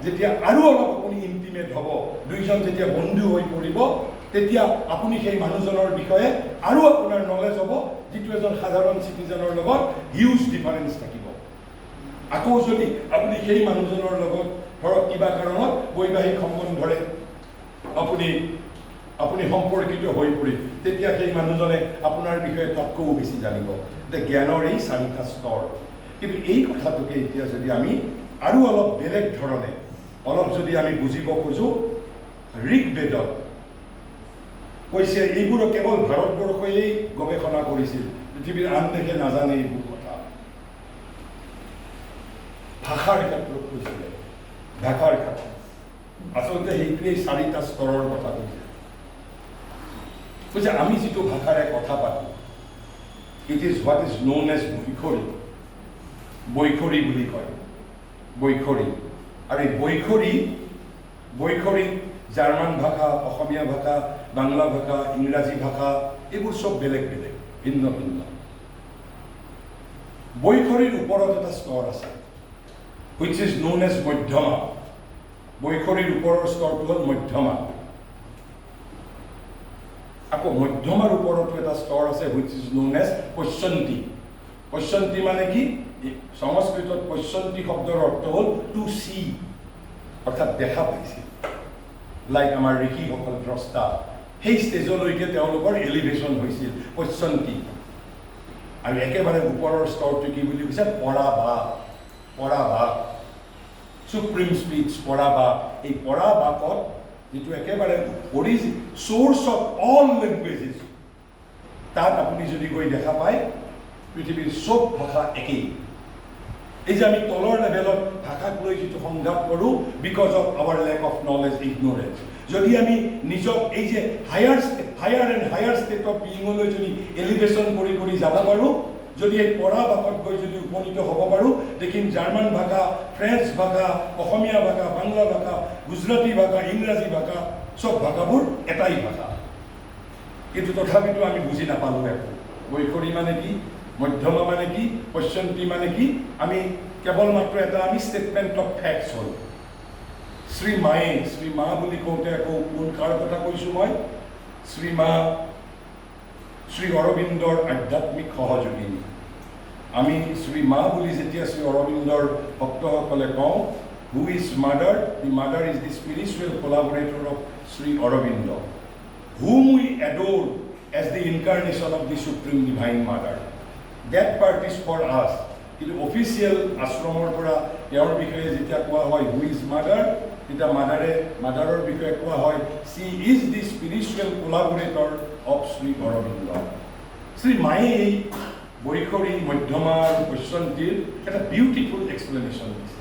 যেতিয়া আৰু অলপ আপুনি ইণ্টিমেট হ'ব, দুইজন যেতিয়া বন্ধু হৈ পৰিব, তেতিয়া আপুনি সেই মানুহজনৰ বিষয়ে আৰু আপোনাৰ নলেজ হ'ব, যিটো এজন সাধাৰণ চিটিজেনৰ লগত হিউজ ডিফাৰেঞ্চ থাকিব। আকৌ যদি আপুনি সেই মানুহজনৰ লগত ধৰক কিবা কাৰণত বৈবাহিক সম্বন্ধৰে আপুনি সম্পৰ্কিত হৈ পৰিল, তেতিয়া সেই মানুহজনে আপোনাৰ বিষয়ে তাতকৈও বেছি জানিব। যে জ্ঞানৰ এই 4টা স্তৰ। কিন্তু এই কথাটোকে এতিয়া যদি আমি আৰু অলপ বেলেগ ধৰণে অলপ যদি আমি বুজিব খোজোঁ, ঋগ্বেদত কৈছে এইবোৰ কেৱল ভাৰতবৰ্ষই গৱেষণা কৰিছিল, পৃথিৱীৰ আন দেশে নাজানে এইবোৰ কথা। ভাষাৰ ক্ষেত্ৰত কৈছিলে, ভাষাৰ ক্ষেত্ৰত আচলতে সেইটোৱেই 4টা স্তৰৰ কথা কৈছে। আমি যিটো ভাষাৰে কথা পাতোঁ, it is what is known as vaikhari বুলি কয়, বৈখৰী। আৰু এই বৈখৰীত জাৰ্মান ভাষা, অসমীয়া ভাষা, বাংলা ভাষা, ইংৰাজী ভাষা, এইবোৰ চব বেলেগ বেলেগ, ভিন্ন ভিন্ন। বৈখৰীৰ ওপৰত এটা স্তৰ আছে, হুইচ ইজ ন'ন এজ মধ্যমা। বৈখৰীৰ ওপৰৰ স্তৰটো হ'ল মধ্যমা। আকৌ মধ্যমাৰ ওপৰতো এটা স্তৰ আছে, হুইচ ইজ ন'ন এজ পশ্যন্তী। পশ্যন্তী মানে কি? সংস্কৃতত পশ্যন্তী শব্দৰ অৰ্থ হ'ল টু চি, অৰ্থাৎ দেখা পাইছিল। লাইক আমাৰ ঋষিসকল দ্ৰষ্টা, সেই ষ্টেজলৈকে তেওঁলোকৰ এলিভেশ্যন হৈছিল, পশ্যন্তী। আৰু একেবাৰে ওপৰৰ স্তৰটো কি বুলি কৈছে? পৰাভাস। পৰাভাস, সুপ্ৰিম স্পীচ, পৰাভাস। এই পৰাভাসত যেটো একেবাৰে সোৰ্স অফ অল ল্যাঙ্গুয়েজেস, তাত আপুনি যদি গৈ দেখা পায় পৃথিৱীৰ সব ভাষা একেই। এই যে আমি তলৰ লেভেলত ভাষাক লৈ যেটো সংঘাত কৰোঁ because of our lack of knowledge, ignorance. যদি আমি নিজক এই যে higher and higher state of বিইঙলৈ যদি এলিভেশ্যন কৰি কৰি যাব পাৰোঁ, যদি এই পঢ়া ভাষাত গৈ যদি উপনীত হ'ব পাৰোঁ, দেখিম জাৰ্মান ভাষা, ফ্ৰেঞ্চ ভাষা, অসমীয়া ভাষা, বাংলা ভাষা, গুজৰাটী ভাষা, ইংৰাজী ভাষা, সব ভাষাবোৰ এটাই ভাষা। কিন্তু তথাপিতো আমি বুজি নাপালোঁ একো। বৈখৰী মানে কি, মধ্যমা মানে কি, পশ্যন্তী মানে কি, আমি কেৱল মাত্ৰ এটা আমি ষ্টেটমেণ্ট অফ ফেক্টছ হ'ল। শ্ৰী মা বুলি কওঁতে আকৌ কোন কাৰ কথা কৈছোঁ মই? শ্ৰী অৰবিন্দৰ আধ্যাত্মিক সহযোগিনী। আমি শ্ৰী মা বুলি যেতিয়া শ্ৰী অৰবিন্দৰ ভক্তসকলে কওঁ, who is mother? The mother is the spiritual collaborator of Shri Aurobindo, whom we adore as the incarnation of the Supreme Divine Mother. That part is for us. কিন্তু অফিচিয়েল আশ্ৰমৰ পৰা তেওঁৰ বিষয়ে যেতিয়া কোৱা হয় হু ইজ মাদাৰ, তেতিয়া মাদাৰৰ বিষয়ে কোৱা হয় she is the spiritual collaborator of Shri Arvind. Shri মায়ে এই বৈখৰী, মধ্যমা আৰু পশ্যন্তীৰ এটা বিউটিফুল এক্সপ্লেনেশ্যন দিছে,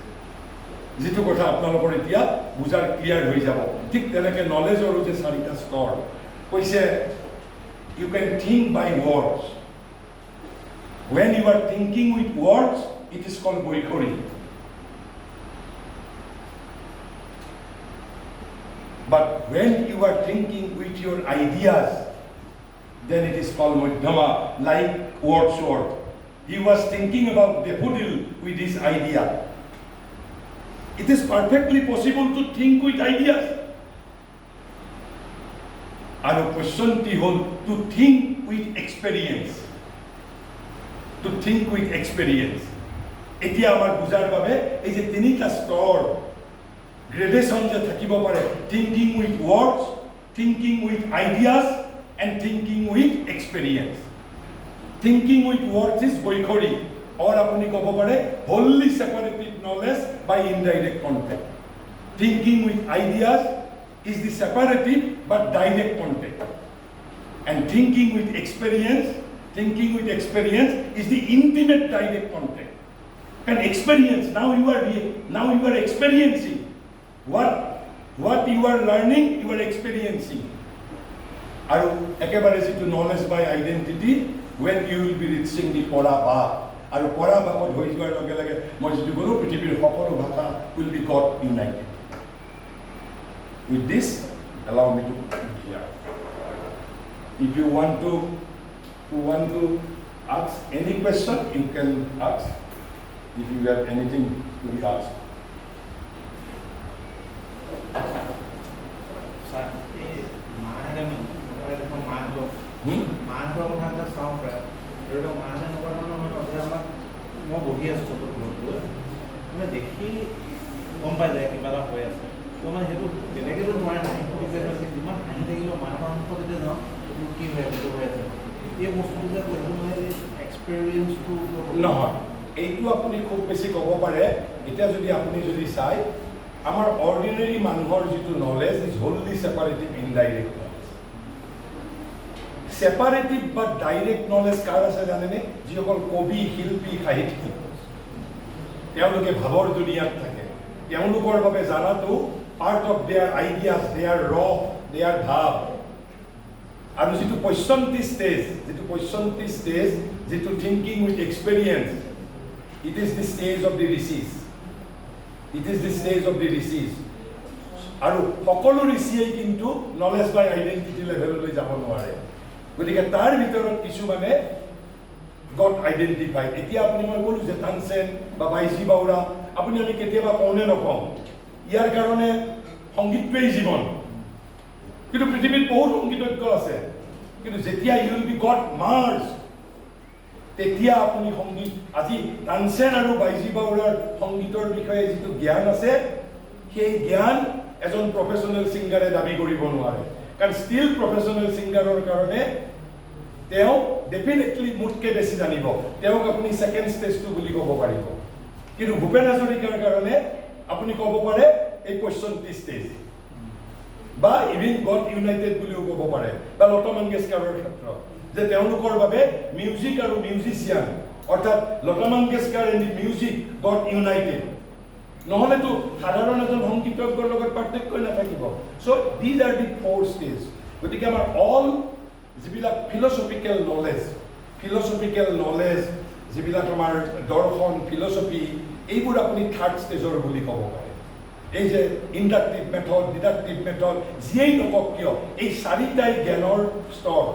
যিটো কথা আপোনালোকৰ এতিয়া বুজাৰ ক্লিয়াৰ হৈ যাব। ঠিক তেনেকৈ নলেজৰো যে 4টা স্তৰ কৈছে, you can think by words. When you are thinking with words, it is called বৈখৰী. But when you are thinking with your ideas, then it is called Madhyama, like Wordsworth. He was thinking about daffodil with his idea. It is perfectly possible to think with ideas. And Pashyanti hol to think with experience. To think with experience. Etia amar buzar babe ei je tinita stor gradation je thakibo pare, thinking with words, thinking with ideas, and thinking with experience. Thinking with words is বৈখৰী, or apuni kobo pare wholly separated knowledge by indirect contact. Thinking with ideas is the separative but direct contact. And thinking with experience is the intimate direct contact. And experience, now you are experiencing what you are learning, you are experiencing. আৰু একেবাৰে যিটো knowledge by identity, when you will be reaching the পৰা ভাগ, আৰু পৰা ভাগত হৈ যোৱাৰ লগে লগে মই যিটো ক'লো পৃথিৱীৰ সকলো ভাষা will be got united. With this, allow me to put here. If you want to ask any question, you can ask. If you have anything to be asked. মই বহি আছোঁ দেখি গম পাই যায় কিবা এটা হৈ আছে, তো মানে সেইটো বেলেগেতো নোৱাৰে নাই, যিমান হাঁহি থাকিলেও মানুহৰ মুখত যেতিয়া যাওঁ কি হৈ আছে হৈ আছে, এই বস্তুটো যে কৰিব নোৱাৰে এক্সপেৰিয়েঞ্চটো নহয়। এইটো আপুনি খুব বেছি ক'ব পাৰে, এতিয়া আপুনি যদি চাই আমাৰ অৰ্ডিনেৰী মানুহৰ যিটো knowledge is wholly separative indirect knowledge. Separative বা ডাইৰেক্ট নলেজ কাৰ আছে জানেনে? যিসকল কবি, শিল্পী, সাহিত্যিক, তেওঁলোকে ভাৱৰ দুনিয়াত থাকে, তেওঁলোকৰ বাবে জানাটো part of their ideas, their their ভাৱ। আৰু যিটো পশ্যন্তি ষ্টেজ, যিটো thinking with experience, it is the stage of the rishis. আৰু সকলো ঋষিয়েই কিন্তু নলেজ বাই আইডেণ্টিটি লেভেললৈ যাব নোৱাৰে, গতিকে তাৰ ভিতৰত কিছুমানে গট আইডেণ্টিফাইড। এতিয়া আপুনি মই ক'লোঁ যে তানসেন বা বাইজী বাউৰা, আমি কেতিয়াবা কওঁনে নকওঁ ইয়াৰ কাৰণে সংগীতটোৱেই জীৱন, কিন্তু পৃথিৱীত বহুত সংগীতজ্ঞ আছে, কিন্তু যেতিয়া you will be got merge, তেতিয়া আপুনি সংগীত, আজি তানসেন আৰু বাইজী বাউৰাৰ সংগীতৰ বিষয়ে যিটো জ্ঞান আছে, সেই জ্ঞান এজন প্ৰফেশ্যনেল ছিংগাৰে দাবী কৰিব নোৱাৰে, কাৰণ ষ্টিল প্ৰফেশ্যনেল ছিংগাৰৰ কাৰণে তেওঁ ডেফিনেটলি মোতকৈ বেছি জানিব, তেওঁক আপুনি ছেকেণ্ড ষ্টেজটো বুলি ক'ব পাৰিব। কিন্তু ভূপেন হাজৰিকাৰ কাৰণে আপুনি ক'ব পাৰে এই পশ্যন্তি ষ্টেজ, বা ইভিন গড ইউনাইটেড বুলিও ক'ব পাৰে বা লতা মংগেশকাৰৰ ক্ষেত্ৰত যে তেওঁলোকৰ বাবে মিউজিক আৰু মিউজিচিয়ান অৰ্থাৎ Lata Mangeshkar and music got united নহ'লেতো সাধাৰণ এজন সংগীতজ্ঞৰ লগত পাৰ্থক্যই নাথাকিব so' these are the four stage গতিকে আমাৰ অল যিবিলাক ফিলচফিকেল নলেজ যিবিলাক আমাৰ দৰ্শন ফিলচফি এইবোৰ আপুনি থাৰ্ড ষ্টেজৰ বুলি ক'ব পাৰে এই যে ইণ্ডাক্টিভ মেথড ডিডাক্টিভ মেথড যিয়েই নকওক কিয় এই চাৰিটাই জ্ঞানৰ স্তৰ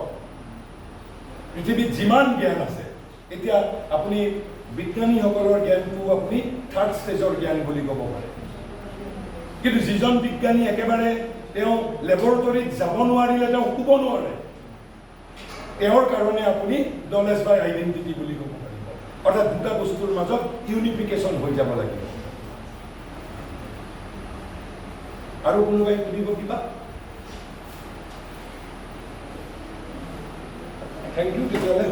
পৃথিৱীত যিমান জ্ঞান আছে এতিয়া আপুনি বিজ্ঞানীসকলৰ জ্ঞানটো আপুনি থাৰ্ড ষ্টেজৰ জ্ঞান বুলি ক'ব পাৰে কিন্তু যিজন বিজ্ঞানী একেবাৰে তেওঁ লেবৰেটৰীত যাব নোৱাৰিলে তেওঁ শুব নোৱাৰে তেওঁৰ কাৰণে আপুনি নলেজ বাই আইডেণ্টিটি বুলি ক'ব পাৰিব অৰ্থাৎ দুটা বস্তুৰ মাজত ইউনিফিকেশ্যন হৈ যাব লাগিব আৰু কোনোবাই সুধিব কিবা থেংক ইউ তেতিয়াহ'লে